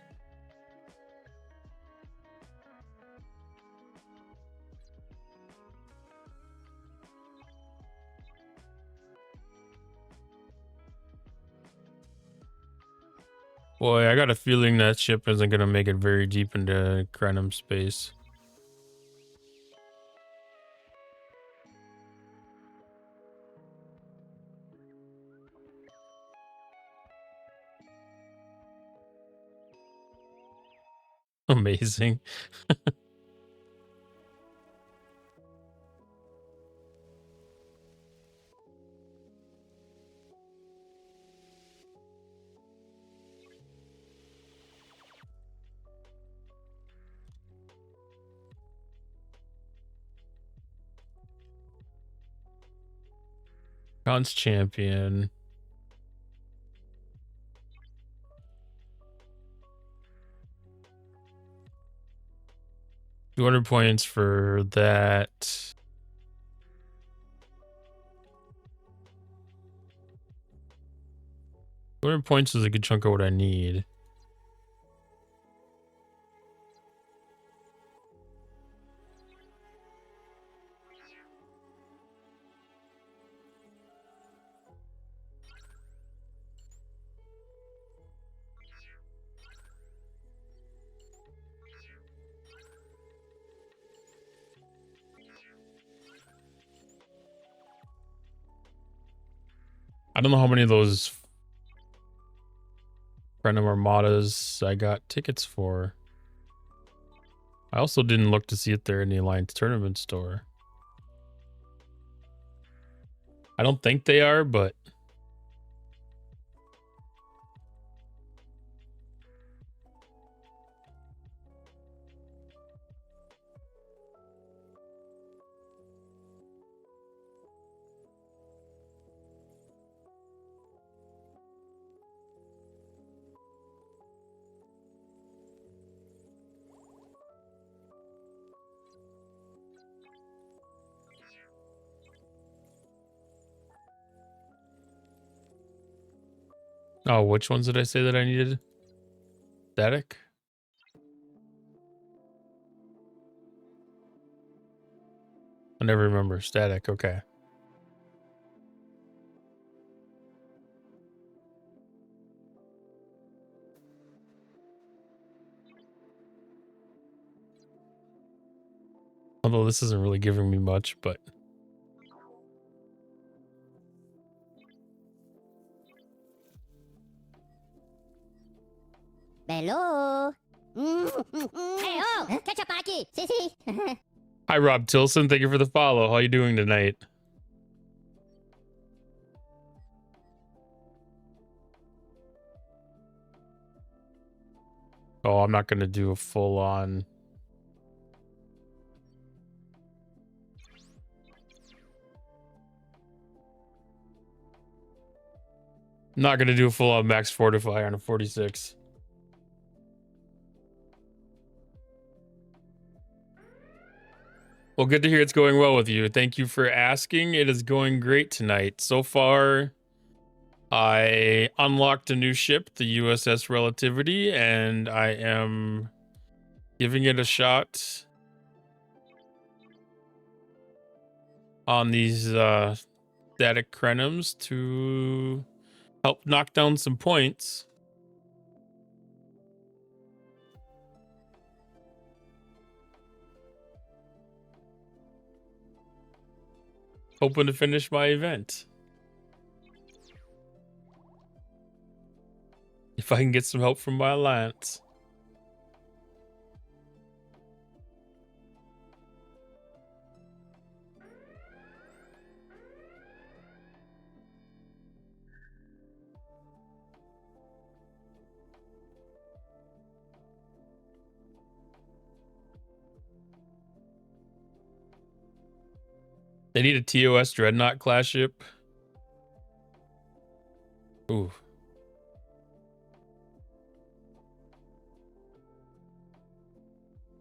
Boy, I got a feeling that ship isn't going to make it very deep into crenum space. Amazing. Khan's champion. $200 for that. $200 is a good chunk of what I need. I don't know how many of those Crenum Armadas I got tickets for. I also didn't look to see if they're in the Alliance Tournament store. I don't think they are, but oh, which ones did I say that I needed? Static? I never remember. Static, okay. Although this isn't really giving me much, but Hello. Hey, oh, catch up aquí. Sí, sí. hi, Rob Tilson. Thank you for the follow. How you doing tonight? Oh, I'm not going to do a full-on... Not going to do a full-on max fortify on a 46. Well, good to hear it's going well with you. Thank you for asking. It is going great tonight. So far, I unlocked a new ship, the USS Relativity, and I am giving it a shot on these static crenums to help knock down some points. Hoping to finish my event. If I can get some help from my alliance. They need a TOS Dreadnought class ship. Ooh.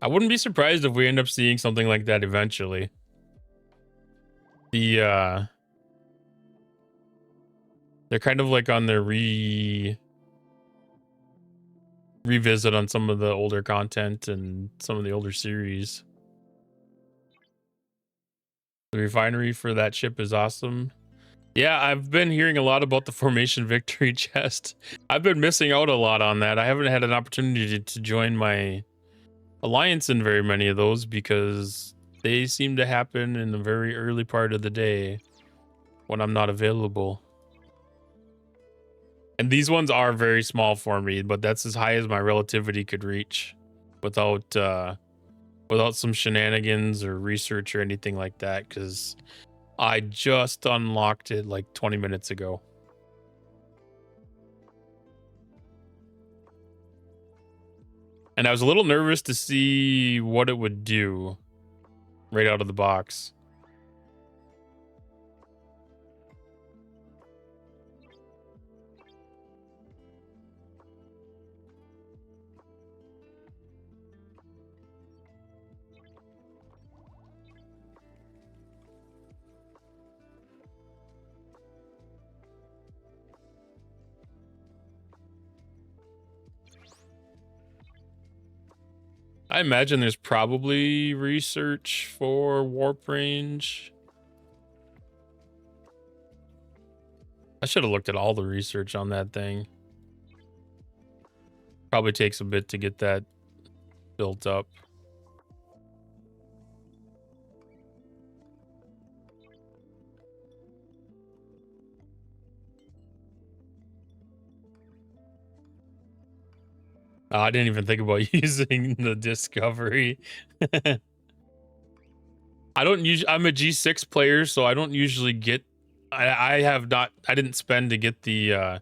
I wouldn't be surprised if we end up seeing something like that eventually. The They're kind of like on their revisit on some of the older content and some of the older series. The refinery for that ship is awesome. Yeah, I've been hearing a lot about the Formation Victory chest. I've been missing out a lot on that. I haven't had an opportunity to join my alliance in very many of those because they seem to happen in the very early part of the day when I'm not available. And these ones are very small for me, but that's as high as my relativity could reach without without some shenanigans or research or anything like that, because I just unlocked it like 20 minutes ago. And I was a little nervous to see what it would do right out of the box. I imagine there's probably research for warp range. I should have looked at all the research on that thing. Probably takes a bit to get that built up. I didn't even think about using the discovery. I don't use. I'm a G6 player, so I don't usually get. I have not. I didn't spend to get the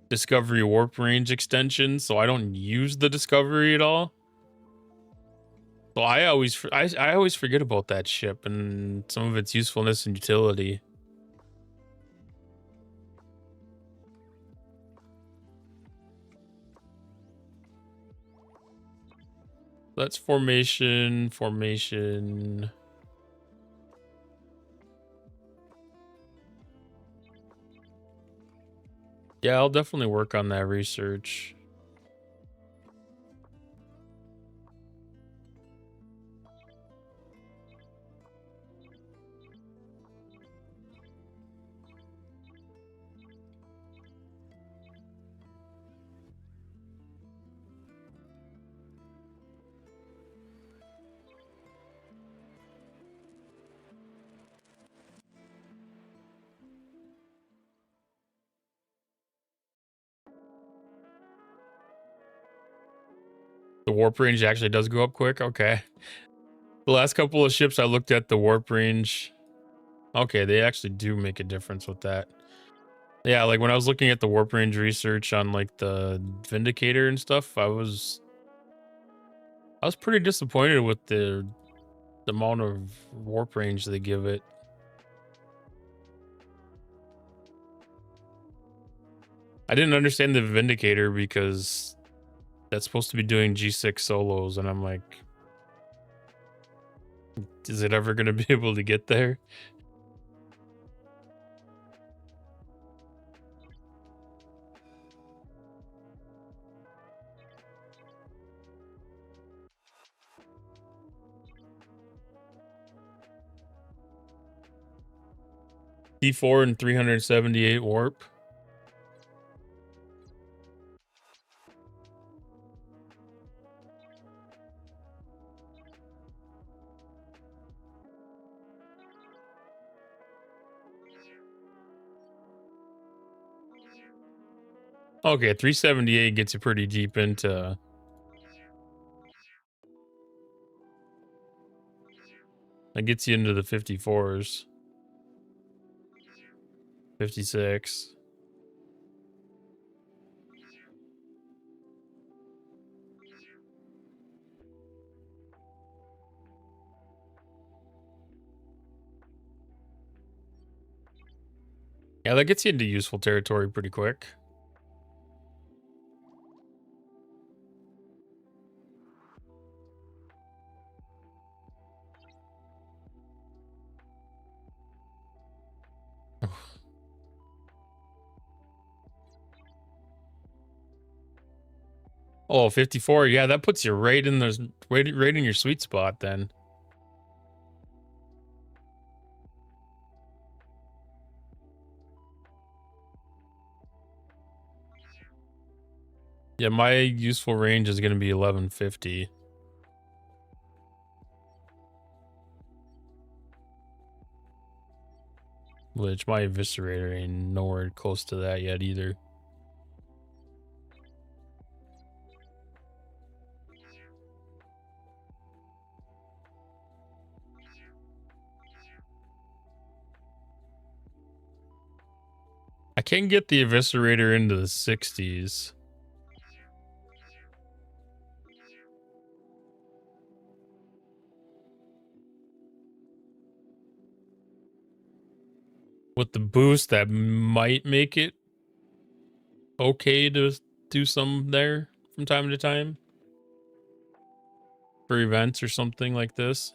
discovery warp range extension, so I don't use the discovery at all. So I always forget about that ship and some of its usefulness and utility. That's formation. Yeah, I'll definitely work on that research. The warp range actually does go up quick. Okay. The last couple of ships I looked at, the warp range. Okay, they actually do make a difference with that. Yeah, like when I was looking at the warp range research on like the Vindicator and stuff, I was pretty disappointed with the amount of warp range they give it. I didn't understand the Vindicator because that's supposed to be doing G6 solos, and I'm like, is it ever going to be able to get there? D4 and 378 warp. Okay, 378 gets you pretty deep into. That gets you into the 54s. 56. Yeah, that gets you into useful territory pretty quick. Oh, 54. Yeah, that puts you right in right in your sweet spot then. Yeah, my useful range is going to be 1150. Which my Eviscerator ain't nowhere close to that yet either. I can get the Eviscerator into the 60s. With the boost, that might make it okay to do some there from time to time for events or something like this.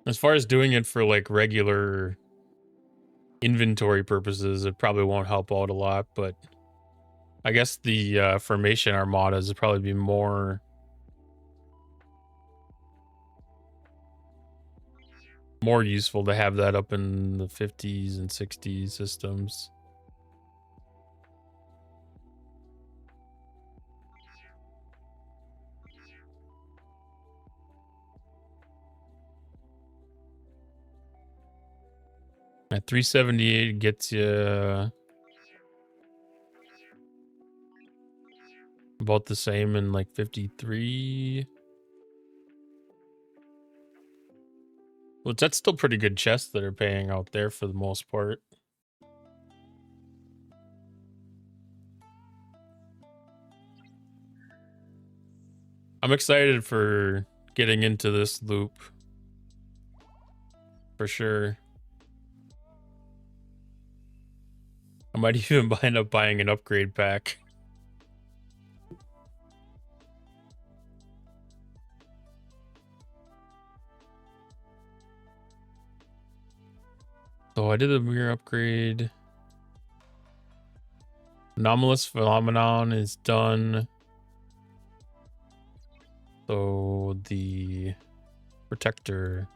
As far as doing it for like regular inventory purposes, it probably won't help out a lot, but I guess the formation armadas would probably be more useful to have that up in the 50s and 60s systems. At 378 gets you about the same in like 53. Well, that's still pretty good chests that are paying out there for the most part. I'm excited for getting into this loop. For sure. I might even end up buying an upgrade pack. So I did a mirror upgrade. Anomalous Phenomenon is done. So the Protector.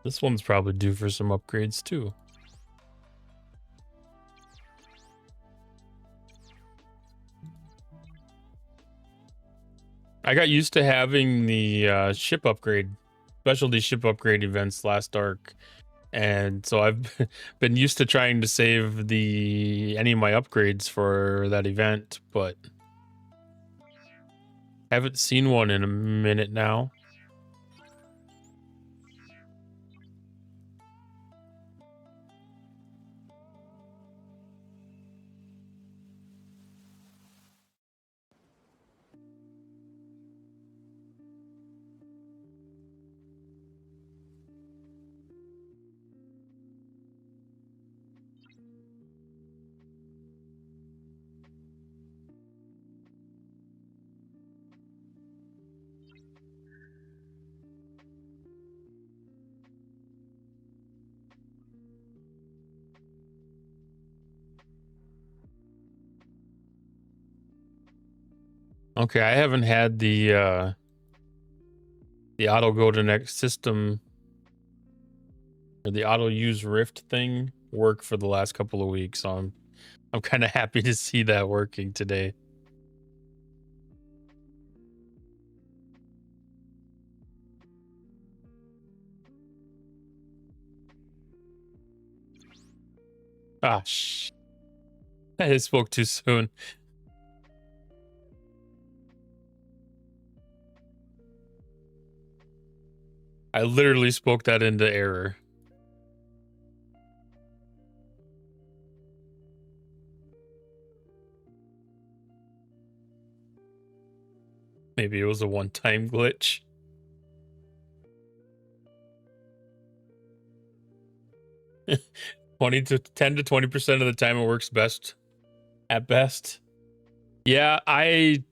This one's probably due for some upgrades too. I got used to having the ship upgrade, specialty ship upgrade events last arc, and so I've been used to trying to save any of my upgrades for that event, but haven't seen one in a minute now. Okay, I haven't had the auto go to next system or the auto use Rift thing work for the last couple of weeks, so I'm kind of happy to see that working today. Ah, I spoke too soon. I literally spoke that into error. Maybe it was a one-time glitch. Ten to 20% of the time it works best. At best. Yeah, I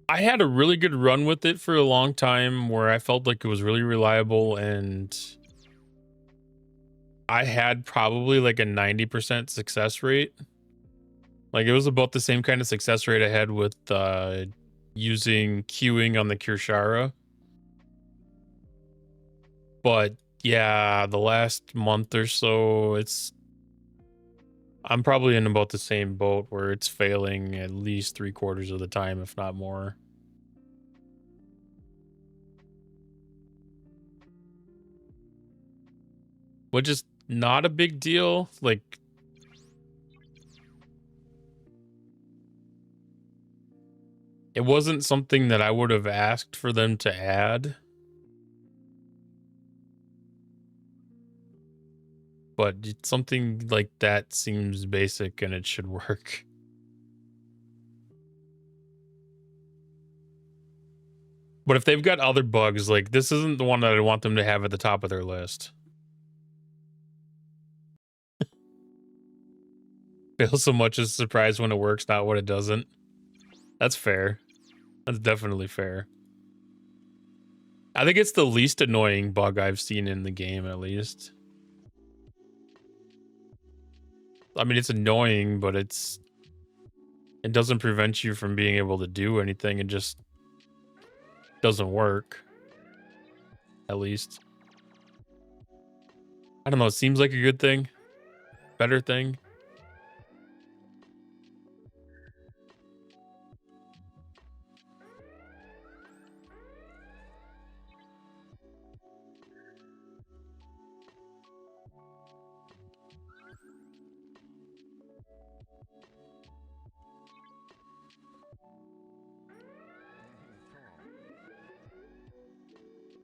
had a really good run with it for a long time where I felt like it was really reliable, and I had probably like a 90% success rate. Like it was about the same kind of success rate I had with using queuing on the Kirshara. But yeah, the last month or so, I'm probably in about the same boat where it's failing at least 3/4 of the time, if not more. Which is not a big deal. Like, it wasn't something that I would have asked for them to add. But something like that seems basic and it should work. But if they've got other bugs, like this isn't the one that I want them to have at the top of their list. Feel so much as surprised when it works, not when it doesn't. That's fair. That's definitely fair. I think it's the least annoying bug I've seen in the game, at least. I mean, it's annoying, but it doesn't prevent you from being able to do anything. It just doesn't work. At least. I don't know. It seems like a good thing. Better thing.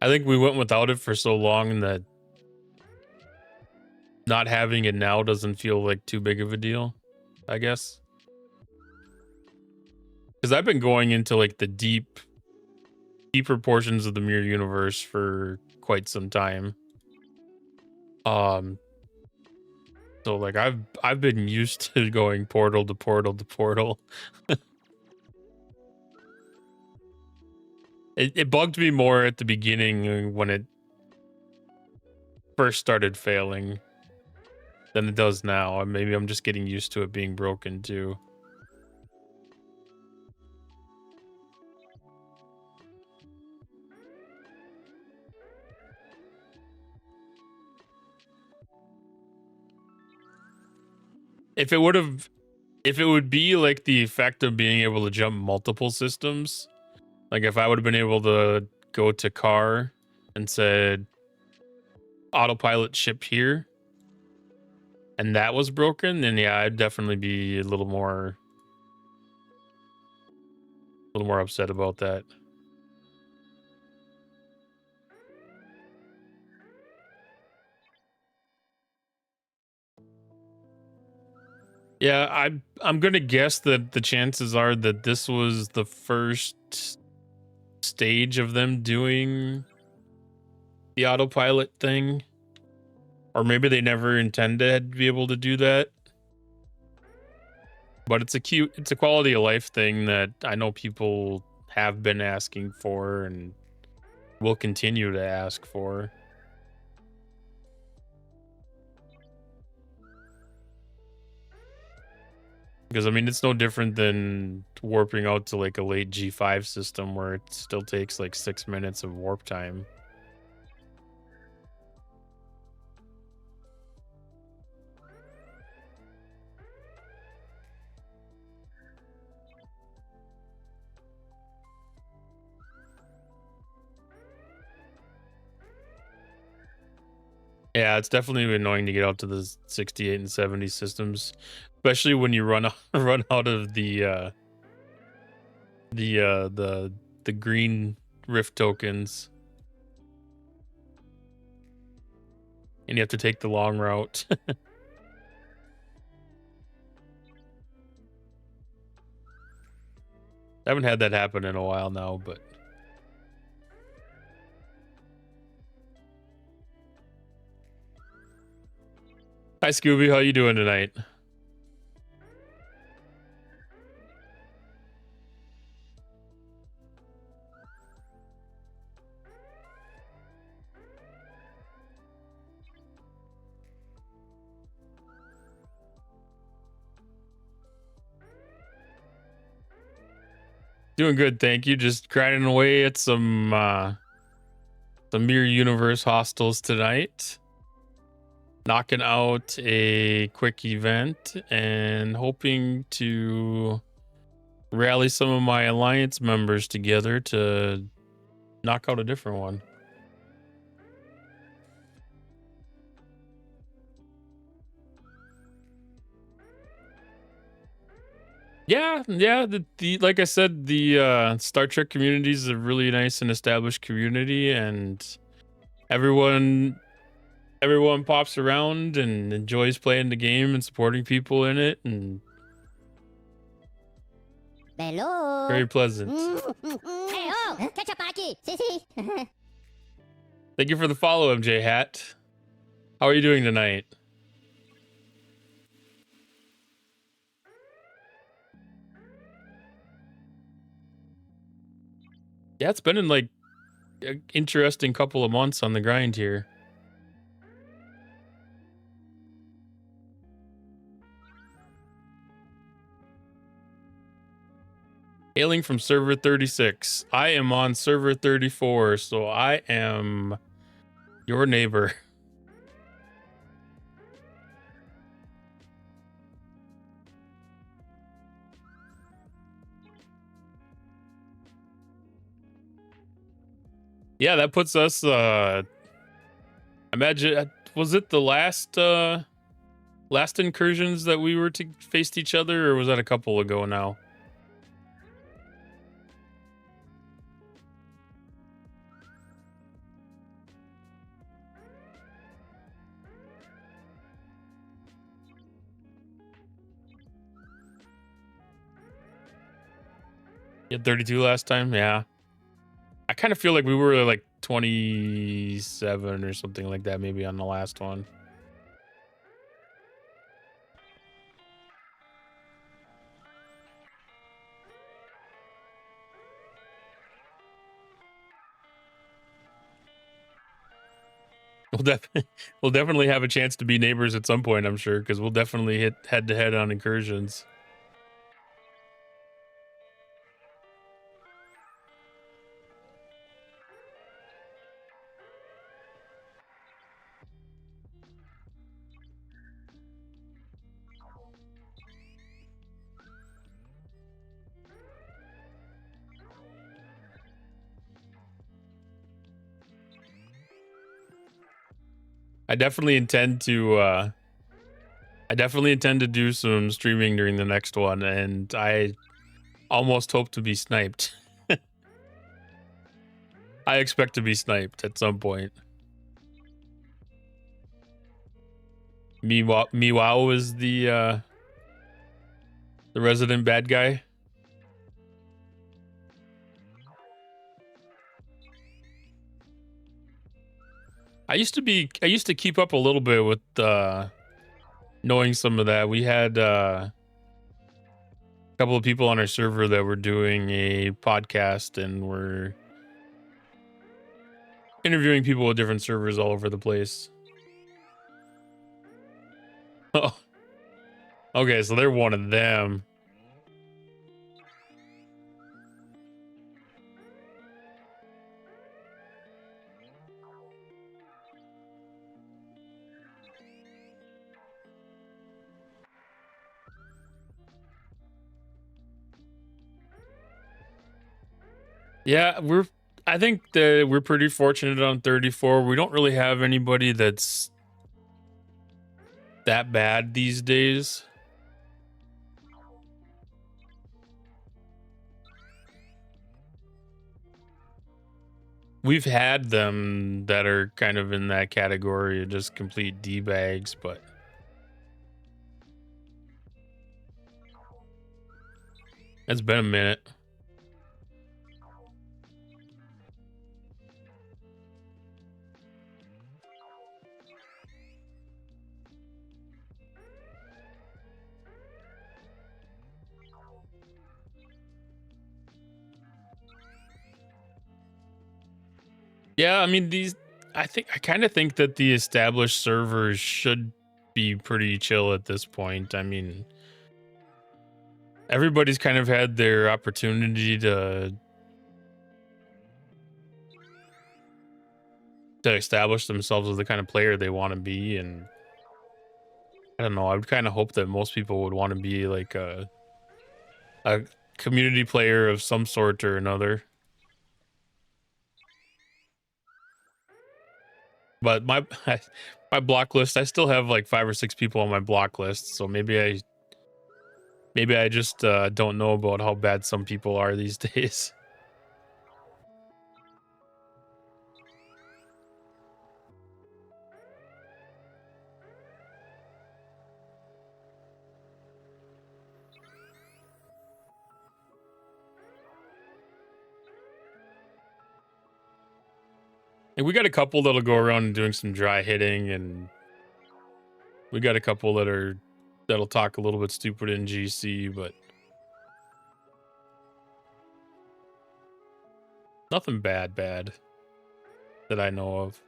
I think we went without it for so long that not having it now doesn't feel like too big of a deal, I guess. Because I've been going into like the deeper portions of the Mirror universe for quite some time. So like I've been used to going portal to portal to portal. It bugged me more at the beginning when it first started failing than it does now. Maybe I'm just getting used to it being broken too. If it would be like the effect of being able to jump multiple systems, like if I would have been able to go to car and said autopilot ship here, and that was broken, then yeah, I'd definitely be a little more upset about that. Yeah, I'm gonna guess that the chances are that this was the first stage of them doing the autopilot thing, or maybe they never intended to be able to do that. But it's a quality of life thing that I know people have been asking for and will continue to ask for. Because I mean, it's no different than warping out to like a late G5 system where it still takes like 6 minutes of warp time. Yeah, it's definitely annoying to get out to the 68 and 70 systems, especially when you run out of the green rift tokens. and you have to take the long route. I haven't had that happen in a while now, but hi Scooby, how you doing tonight? Doing good, thank you. Just grinding away at some Mirror Universe hostels tonight. Knocking out a quick event and hoping to rally some of my alliance members together to knock out a different one. Yeah, the like I said, the Star Trek community is a really nice and established community, and everyone pops around and enjoys playing the game and supporting people in it, and Hello. very pleasant. Hey, oh, catch up, Aki. See. Thank you for the follow, MJ Hat. How are you doing tonight? Yeah, it's been in like an interesting couple of months on the grind here. Hailing from server 36. I am on server 34, so I am your neighbor. Yeah, that puts us imagine, was it the last incursions that we were to faced each other, or was that a couple ago now? You had 32 last time? Yeah. I kind of feel like we were like 27 or something like that, maybe on the last one. We'll definitely have a chance to be neighbors at some point, I'm sure, because we'll definitely hit head to head on incursions. I definitely intend to do some streaming during the next one, and I almost hope to be sniped. I expect to be sniped at some point. Meow is the resident bad guy. I used to keep up a little bit with knowing some of that. We had a couple of people on our server that were doing a podcast and were interviewing people with different servers all over the place. Oh, okay, so they're one of them. Yeah, I think that we're pretty fortunate on 34. We don't really have anybody that's that bad these days. we've had them that are kind of in that category of just complete D-bags, but it's been a minute. Yeah, I mean I kind of think that the established servers should be pretty chill at this point. I mean, everybody's kind of had their opportunity to establish themselves as the kind of player they want to be, and I don't know, I would kind of hope that most people would want to be like a community player of some sort or another. But my my block list, I still have like 5 or 6 people on my block list, so maybe I just don't know about how bad some people are these days. And we got a couple that'll go around and doing some dry hitting, and we got a couple that'll talk a little bit stupid in GC, but nothing bad that I know of.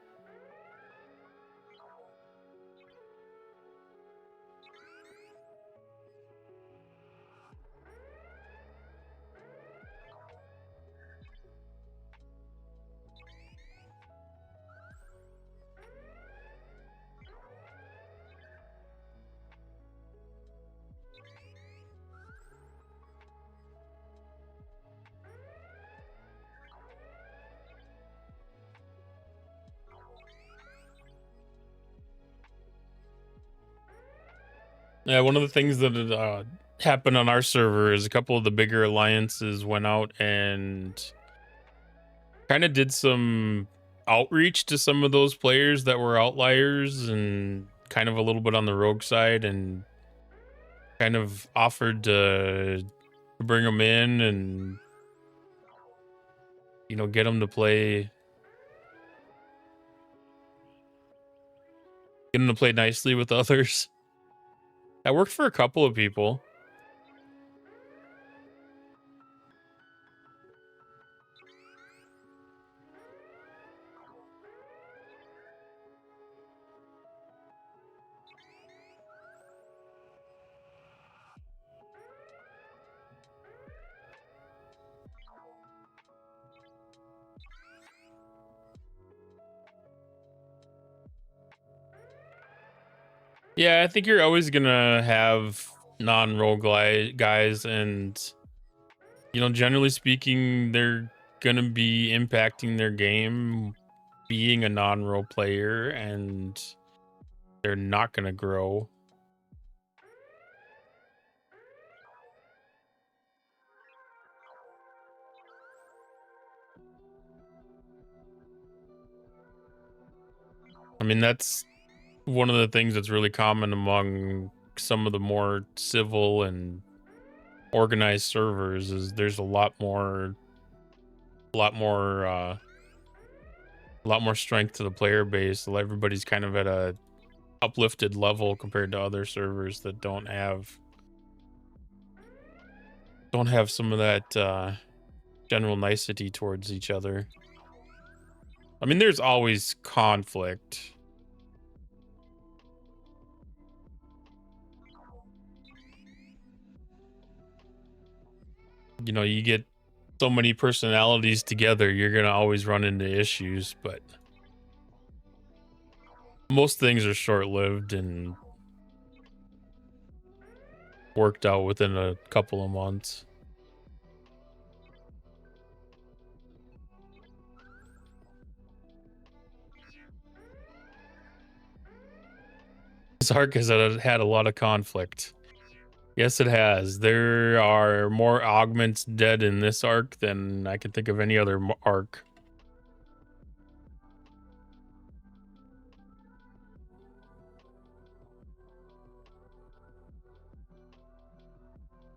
Yeah, one of the things that happened on our server is a couple of the bigger alliances went out and kind of did some outreach to some of those players that were outliers and kind of a little bit on the rogue side, and kind of offered to bring them in and get them to play nicely with others. That worked for a couple of people. Yeah, I think you're always gonna have non-rogue guys, and generally speaking, they're gonna be impacting their game being a non-role player, and they're not gonna grow. I mean, that's one of the things that's really common among some of the more civil and organized servers is there's a lot more strength to the player base. So everybody's kind of at a uplifted level compared to other servers that don't have some of that general nicety towards each other. I mean, there's always conflict. You get so many personalities together, you're gonna always run into issues, but most things are short-lived and worked out within a couple of months. This arc has had a lot of conflict. Yes, it has. There are more augments dead in this arc than I can think of any other arc.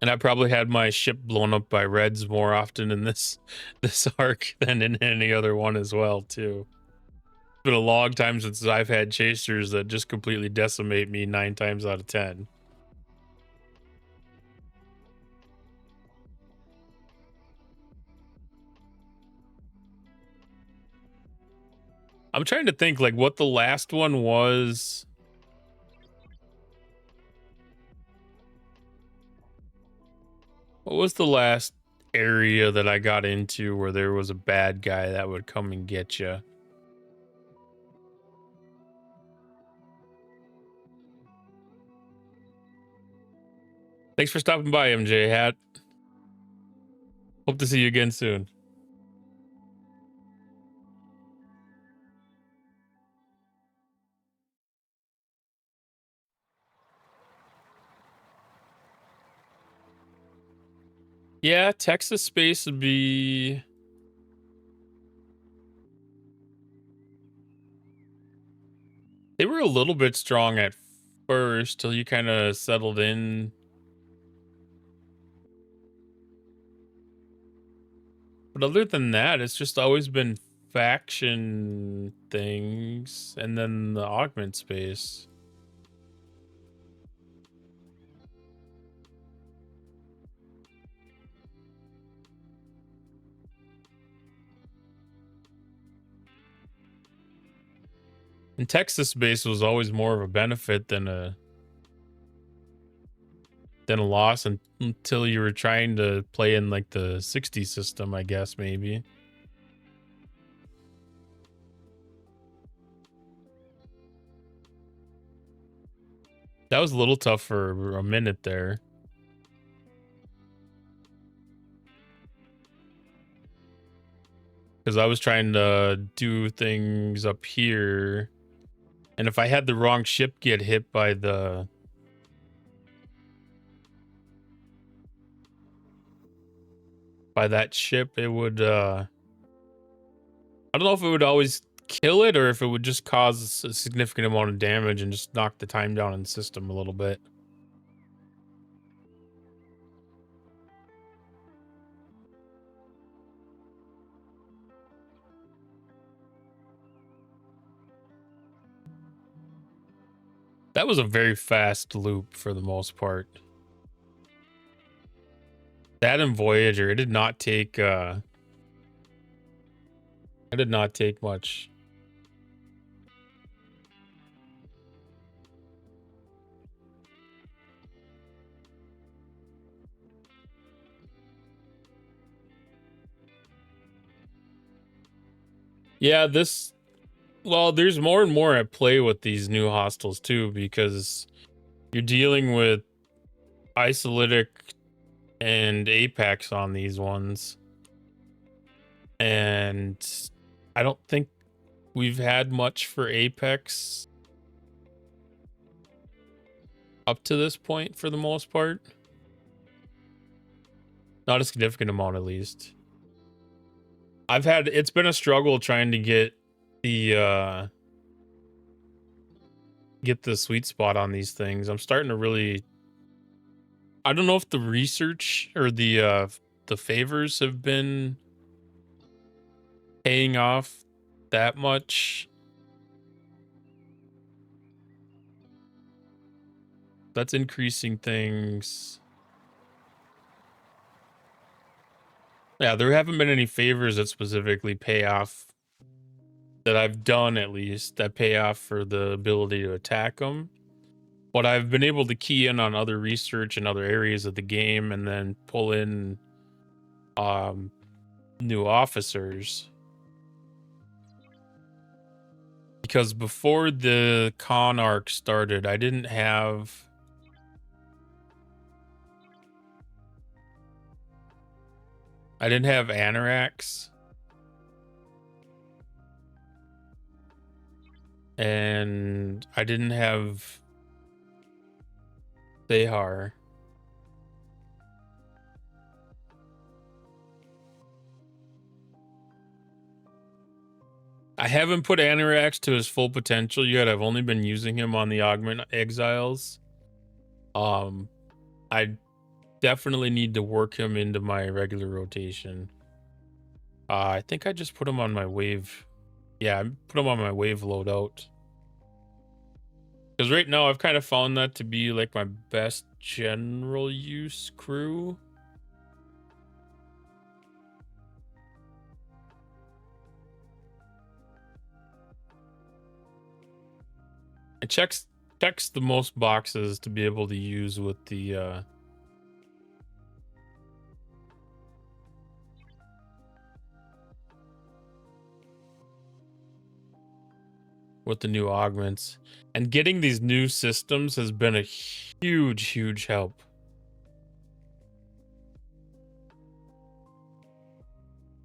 And I probably had my ship blown up by reds more often in this arc than in any other one as well, too. It's been a long time since I've had chasers that just completely decimate me 9 times out of 10. I'm trying to think like what the last one was. What was the last area that I got into where there was a bad guy that would come and get you? Thanks for stopping by, MJ Hat. Hope to see you again soon. Yeah, Texas space would be... They were a little bit strong at first till you kind of settled in. But other than that, it's just always been faction things and then the augment space. And Texas base was always more of a benefit than a loss until you were trying to play in like the 60 system, I guess, maybe. That was a little tough for a minute there. Because I was trying to do things up here. And if I had the wrong ship get hit by the... by that ship, it would... I don't know if it would always kill it or if it would just cause a significant amount of damage and just knock the time down in the system a little bit. That was a very fast loop for the most part. That and Voyager, it did not take much. Yeah, well, there's more and more at play with these new hostiles too, because you're dealing with Isolytic and Apex on these ones. And I don't think we've had much for Apex up to this point for the most part. Not a significant amount, at least. It's been a struggle trying to get the sweet spot on these things. I'm starting to really... I don't know if the research or the favors have been paying off that much. That's increasing things. Yeah, there haven't been any favors that specifically pay off, that I've done at least, that pay off for the ability to attack them. But I've been able to key in on other research in other areas of the game and then pull in new officers. Because before the con arc started, I didn't have... Anorax. And I didn't have Thehar. I haven't put Anorax to his full potential yet. I've only been using him on the Augment Exiles. I definitely need to work him into my regular rotation. I think I just put him on my wave. Yeah, I put him on my wave loadout. Because right now I've kind of found that to be like my best general use crew. It checks the most boxes to be able to use with the new augments. And getting these new systems has been a huge help.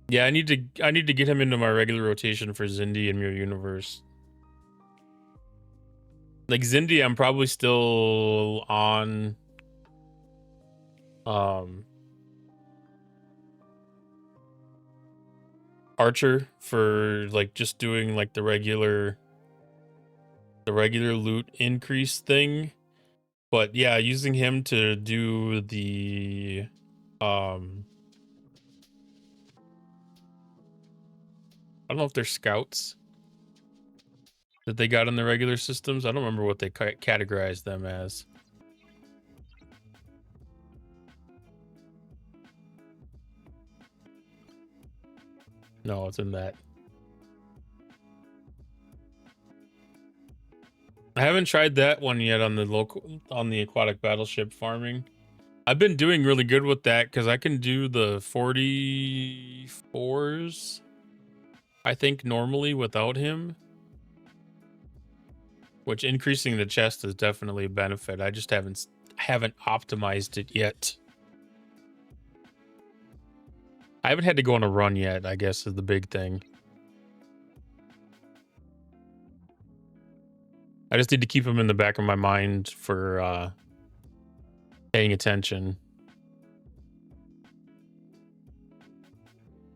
Yeah, I need to get him into my regular rotation for Zindi and Mirror Universe. Like Zindi, I'm probably still on Archer for like just doing like the regular loot increase thing. But yeah, using him to do the I don't know if they're scouts that they got in the regular systems. I don't remember what they categorized them as. No, it's in that. I haven't tried that one yet on the aquatic battleship farming. I've been doing really good with that because I can do the 44s, I think, normally without him. Which increasing the chest is definitely a benefit. I just haven't optimized it yet. I haven't had to go on a run yet, I guess, is the big thing. I just need to keep him in the back of my mind for paying attention.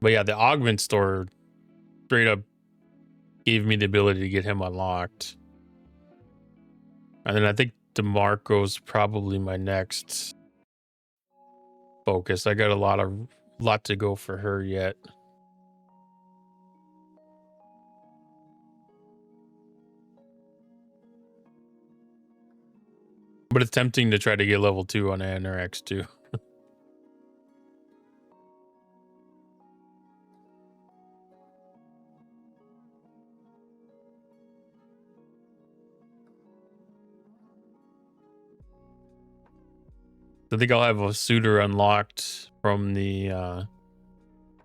But yeah, the augment store straight up gave me the ability to get him unlocked. And then I think DeMarco's probably my next focus. I got a lot to go for her yet. But it's tempting to try to get level 2 on ANRX too. I think I'll have a suitor unlocked from the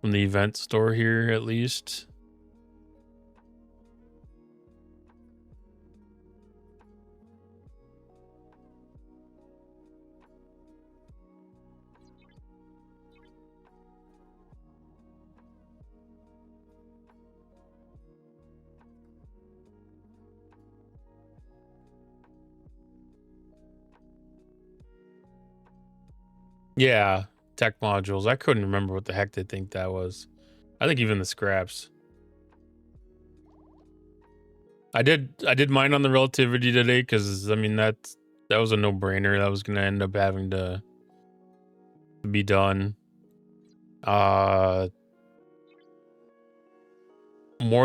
event store here at least. Yeah, tech modules. I couldn't remember what the heck they think that was. I think even the scraps. I did mine on the relativity today because I mean that was a no-brainer. That was gonna end up having to be done. More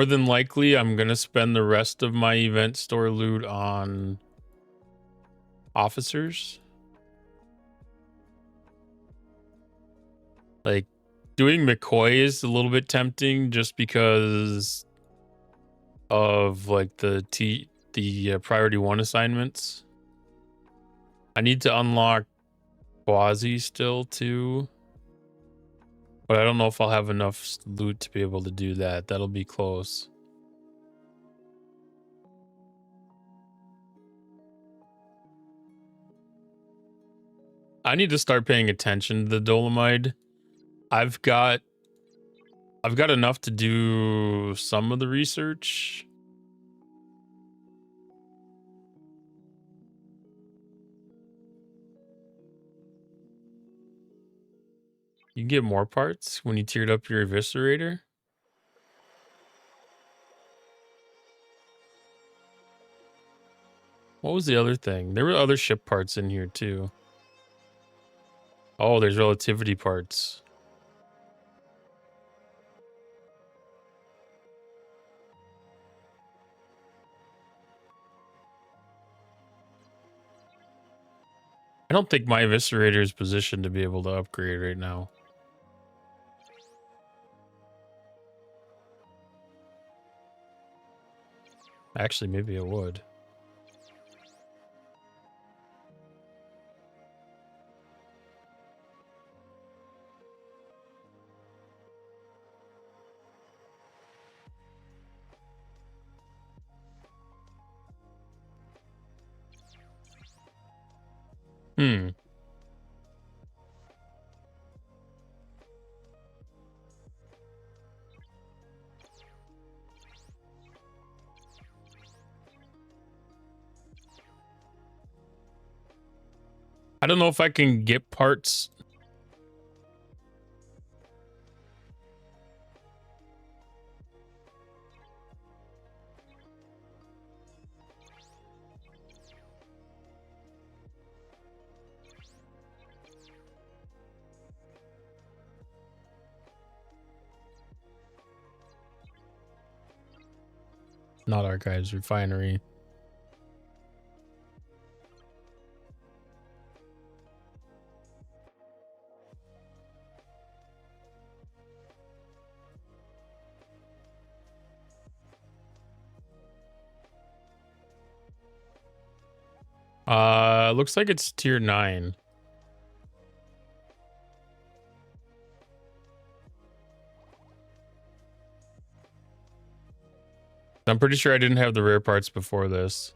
than likely I'm gonna spend the rest of my event store loot on officers. Like doing McCoy is a little bit tempting just because of like the priority 1 assignments. I need to unlock Quasi still too, but I don't know if I'll have enough loot to be able to do that. That'll be close. I need to start paying attention to the Dolomite. I've got enough to do some of the research. You get more parts when you tiered up your eviscerator. What was the other thing? There were other ship parts in here too. Oh, there's relativity parts. I don't think my Eviscerator is positioned to be able to upgrade right now. Actually, maybe it would. Hmm. I don't know if I can get parts. Not our guy's refinery. Looks like it's tier 9. I'm pretty sure I didn't have the rare parts before this.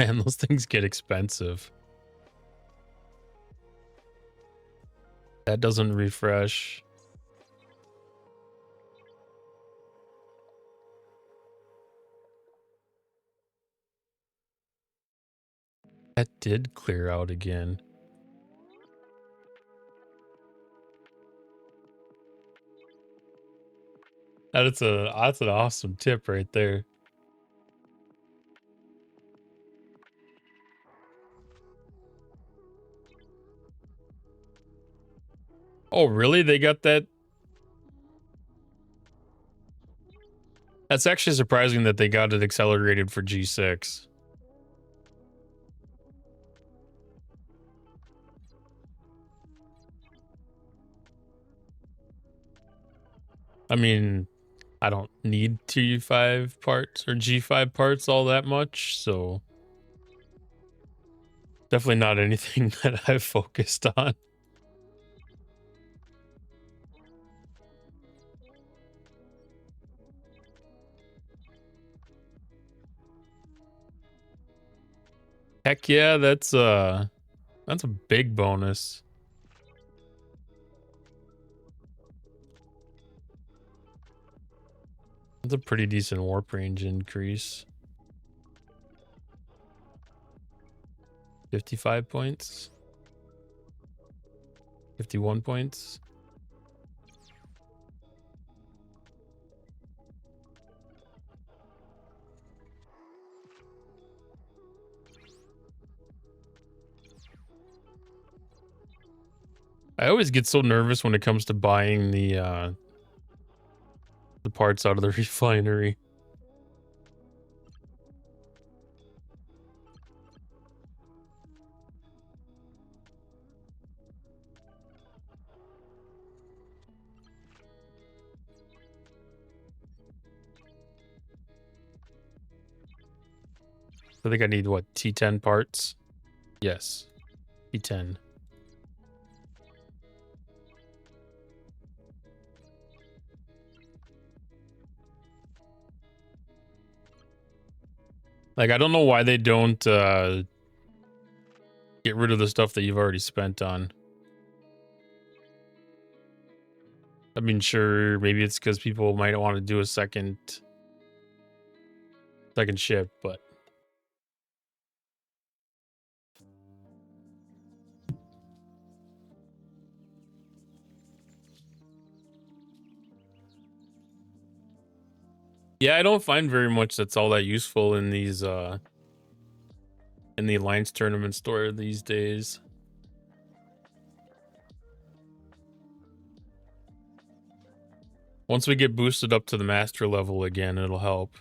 Man, those things get expensive. That doesn't refresh. That did clear out again. That's an awesome tip right there. Oh, really? They got that? That's actually surprising that they got it accelerated for G6. I mean, I don't need T5 parts or G5 parts all that much, so definitely not anything that I've focused on. Heck yeah, that's a big bonus. That's a pretty decent warp range increase. 55 points. 51 points. I always get so nervous when it comes to buying the parts out of the refinery. I think I need what, T10 parts? Yes, T10. Like, I don't know why they don't get rid of the stuff that you've already spent on. I mean, sure, maybe it's because people might want to do a second second ship, but yeah, I don't find very much that's all that useful in these in the Alliance tournament store these days. Once we get boosted up to the master level again, it'll help.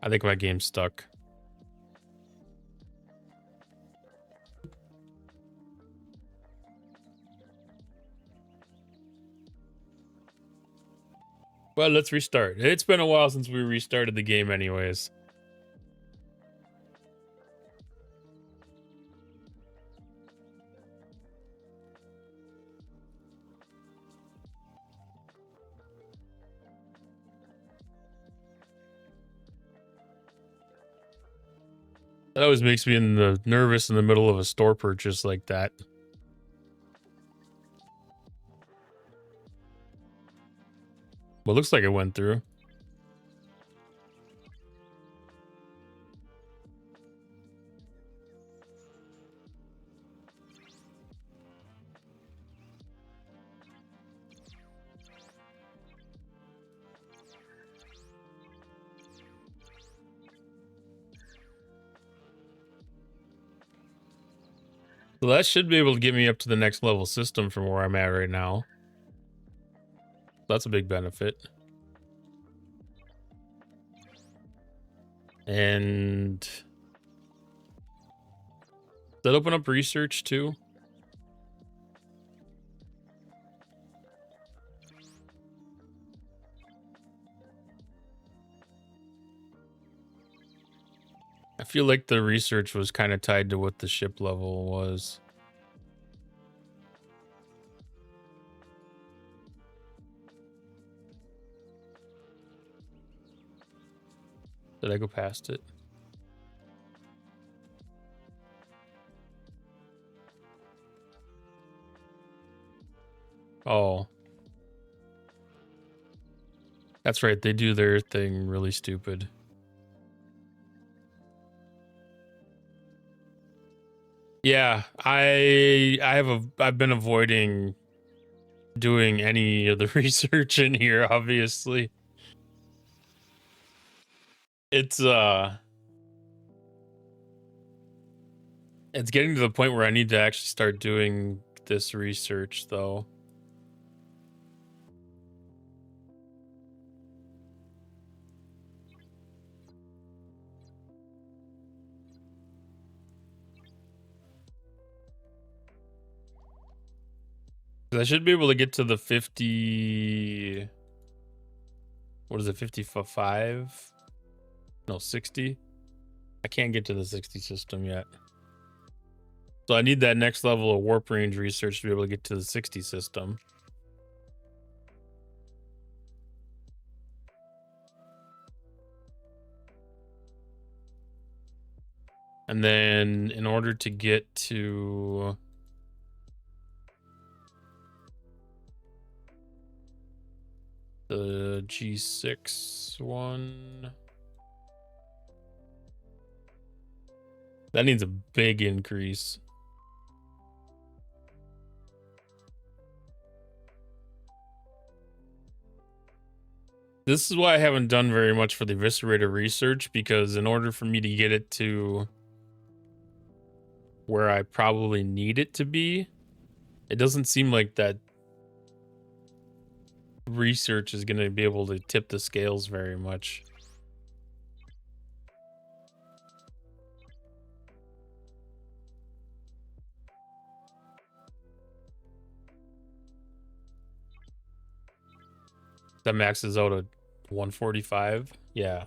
I think my game's stuck. Well, let's restart. It's been a while since we restarted the game anyways. That always makes me nervous in the middle of a store purchase like that. Well, looks like it went through. So that should be able to get me up to the next level system from where I'm at right now. That's a big benefit. And does that open up research too? I feel like the research was kind of tied to what the ship level was. Did I go past it? Oh. That's right, they do their thing really stupid. Yeah, I've been avoiding doing any of the research in here, obviously. It's getting to the point where I need to actually start doing this research though. I should be able to get to the 50. What is it, 55? No, 60. I can't get to the 60 system yet. So I need that next level of warp range research to be able to get to the 60 system. And then in order to get to the G6 one, that needs a big increase. This is why I haven't done very much for the Eviscerator research, because in order for me to get it to where I probably need it to be, it doesn't seem like that research is going to be able to tip the scales very much. That maxes out at 145. Yeah.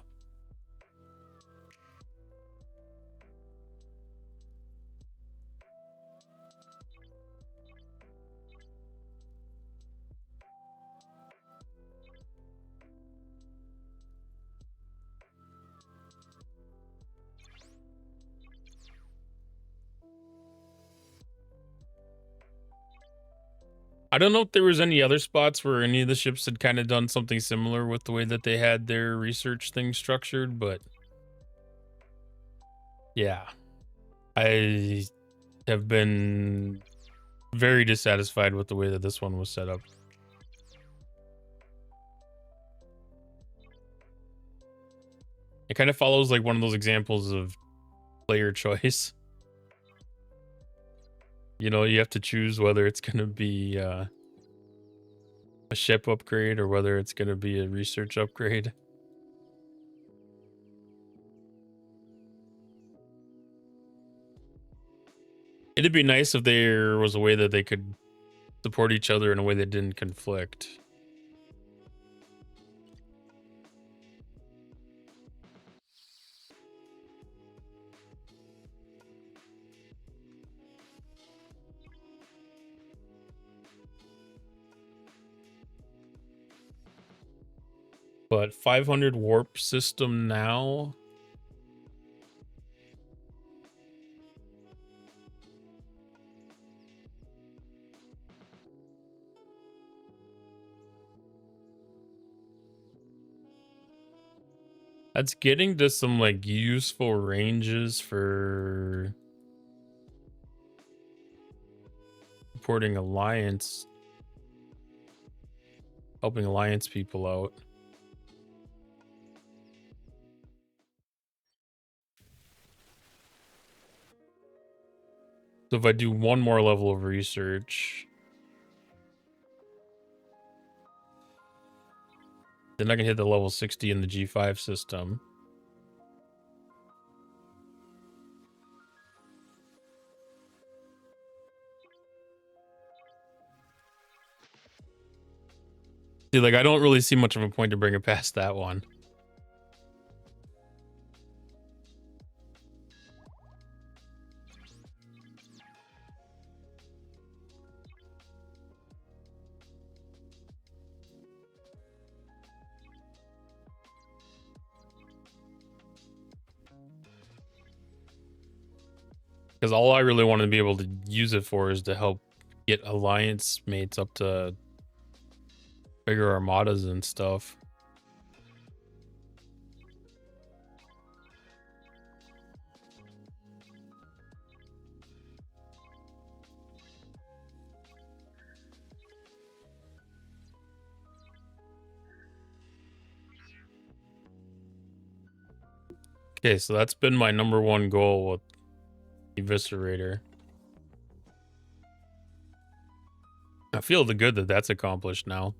I don't know if there was any other spots where any of the ships had kind of done something similar with the way that they had their research thing structured, but yeah, I have been very dissatisfied with the way that this one was set up. It kind of follows like one of those examples of player choice. You know, you have to choose whether it's going to be a ship upgrade or whether it's going to be a research upgrade. It'd be nice if there was a way that they could support each other in a way that didn't conflict. But 500 warp system now. That's getting to some like useful ranges for supporting Alliance, helping Alliance people out. So if I do one more level of research, then I can hit the level 60 in the G5 system. See, like, I don't really see much of a point to bring it past that one. Because all I really want to be able to use it for is to help get Alliance mates up to bigger armadas and stuff. Okay, so that's been my number one goal with Eviscerator. I feel the good that that's accomplished now.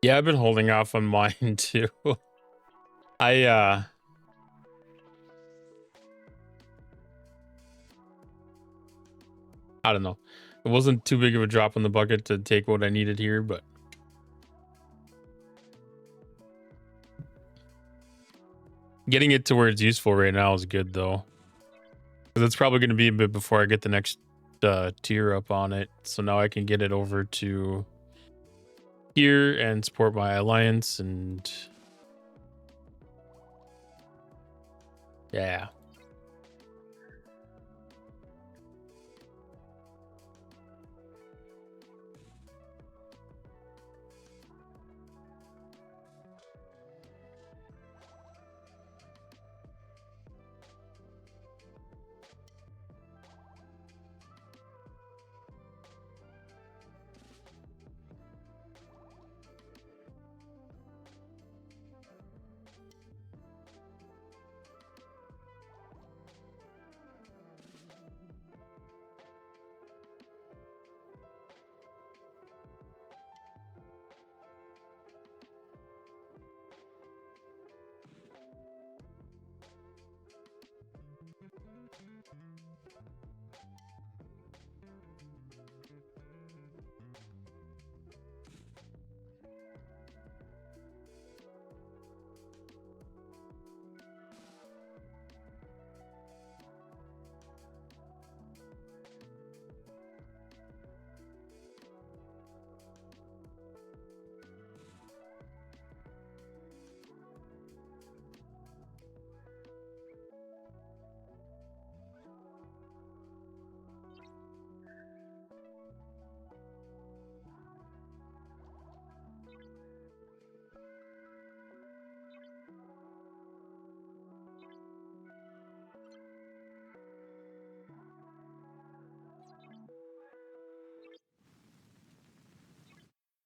Yeah, I've been holding off on mine too. I don't know. It wasn't too big of a drop in the bucket to take what I needed here, but getting it to where it's useful right now is good though. Because it's probably going to be a bit before I get the next tier up on it. So now I can get it over to here and support my alliance and yeah.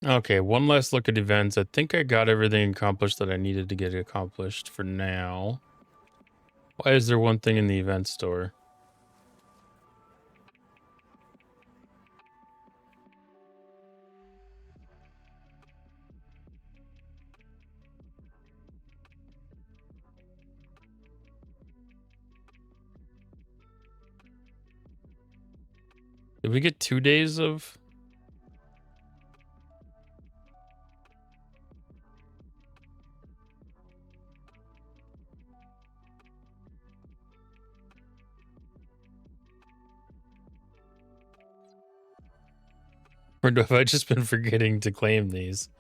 Okay, one last look at events. I think I got everything accomplished that I needed to get accomplished for now. Why is there one thing in the event store? Did we get 2 days of? Or have I just been forgetting to claim these?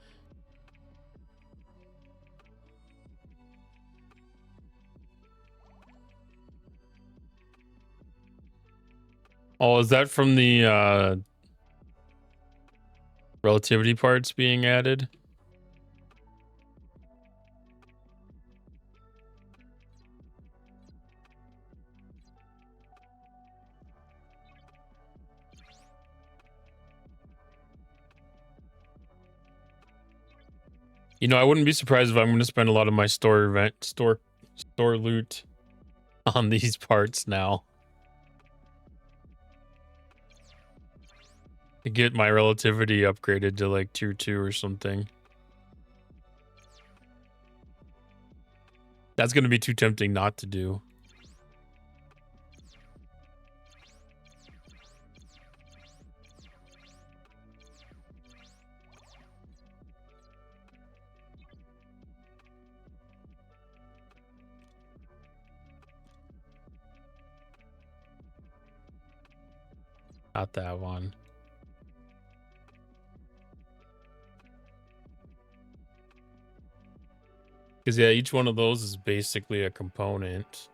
Oh, is that from the relativity parts being added? You know, I wouldn't be surprised if I'm going to spend a lot of my store loot on these parts now to get my relativity upgraded to like tier 2 or something. That's going to be too tempting not to do. Not that one. Because yeah, each one of those is basically a component.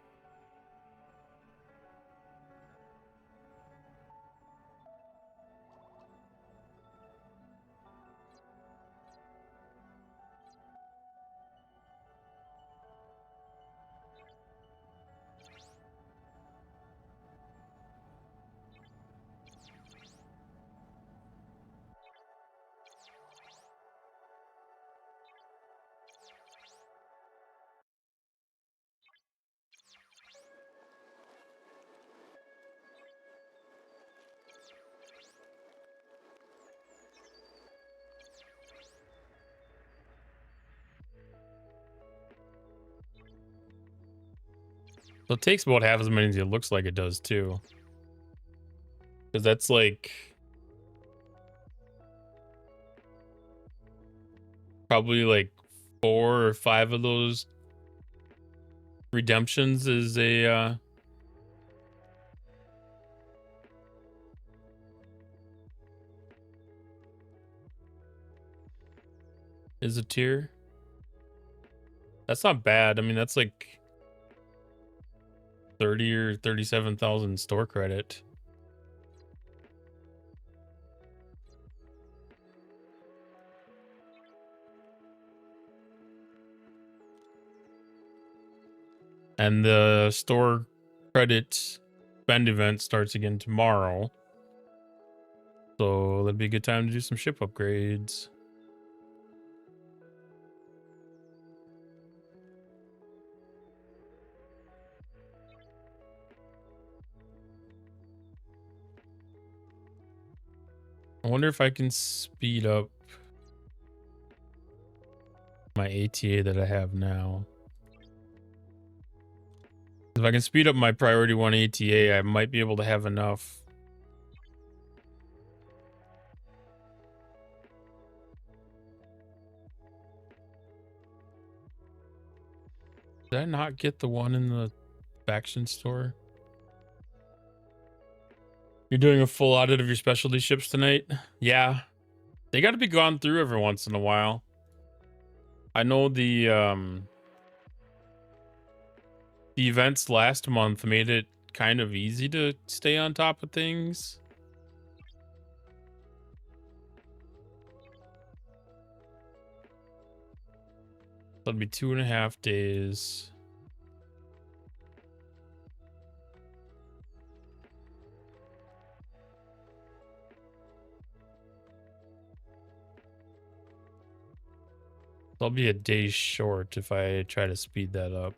So it takes about half as many as it looks like it does too. Because that's like probably like 4 or 5 of those redemptions is a tier. That's not bad. I mean, that's like 30 or 37,000 store credit. And the store credit spend event starts again tomorrow. So that'd be a good time to do some ship upgrades. I wonder if I can speed up my ATA that I have now. If I can speed up my priority 1 ATA, I might be able to have enough. Did I not get the one in the faction store? You're doing a full audit of your specialty ships tonight? Yeah. They got to be gone through every once in a while. I know the events last month made it kind of easy to stay on top of things. That'll be 2.5 days. I'll be a day short if I try to speed that up.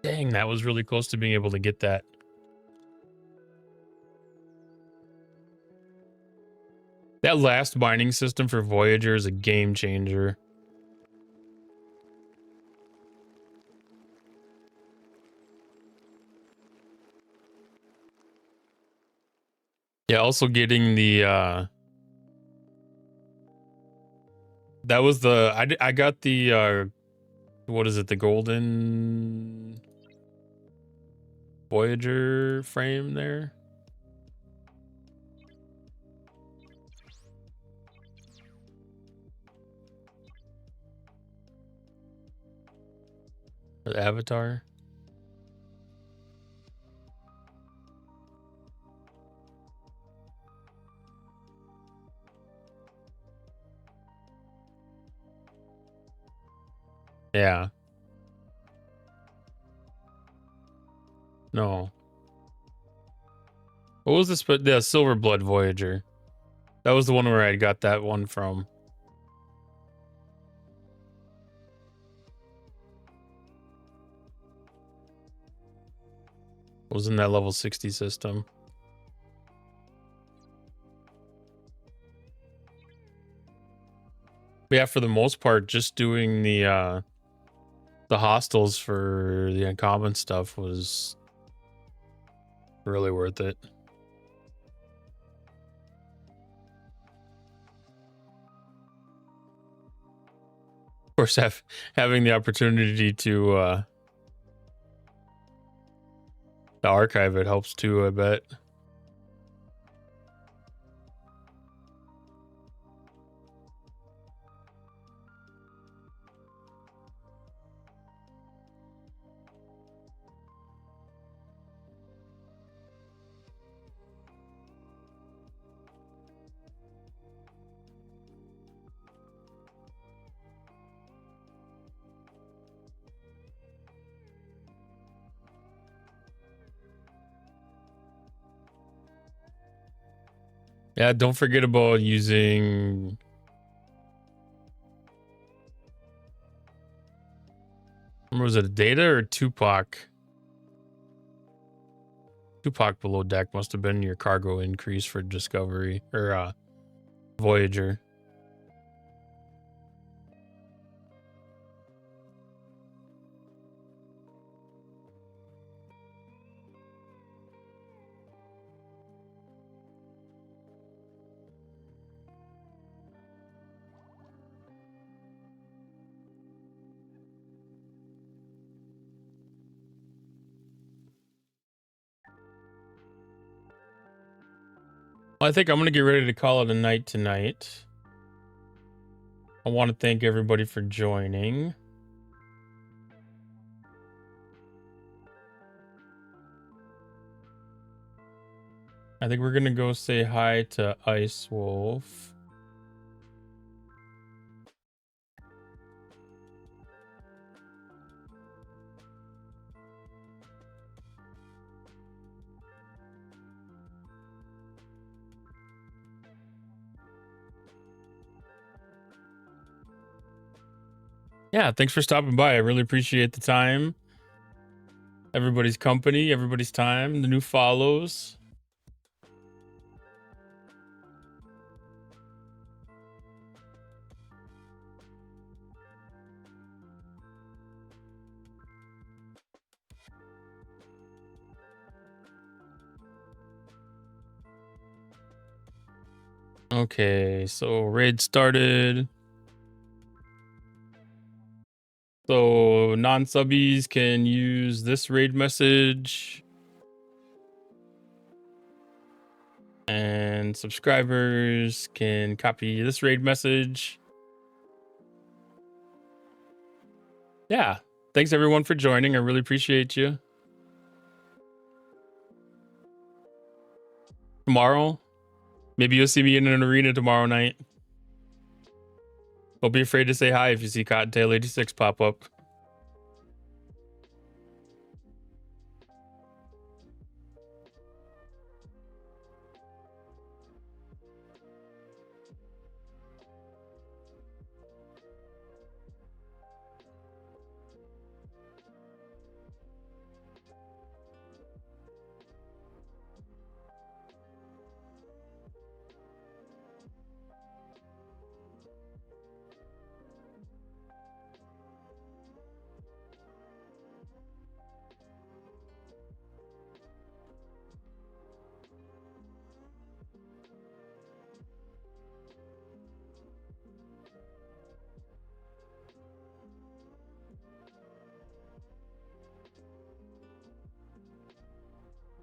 Dang, that was really close to being able to get that. That last binding system for Voyager is a game changer. Yeah, also getting the that was the I got the what is it, the golden Voyager frame there. The Avatar. Yeah. No. What was this? But the Silver Blood Voyager. That was the one where I got that one from. It was in that level 60 system. But yeah, for the most part, just doing the hostels for the uncommon stuff was really worth it. Of course, having the opportunity to archive it helps too, I bet. Yeah, don't forget about using was it Data or Tupac? Tupac below deck must have been your cargo increase for Discovery or Voyager. Well, I think I'm going to get ready to call it a night tonight. I want to thank everybody for joining. I think we're going to go say hi to Ice Wolf. Yeah, thanks for stopping by. I really appreciate the time. Everybody's company, everybody's time, the new follows. Okay, so raid started. So non-subbies can use this raid message. And subscribers can copy this raid message. Yeah. Thanks everyone for joining. I really appreciate you. Tomorrow, maybe you'll see me in an arena tomorrow night. Don't be afraid to say hi if you see Cottontail 86 pop up.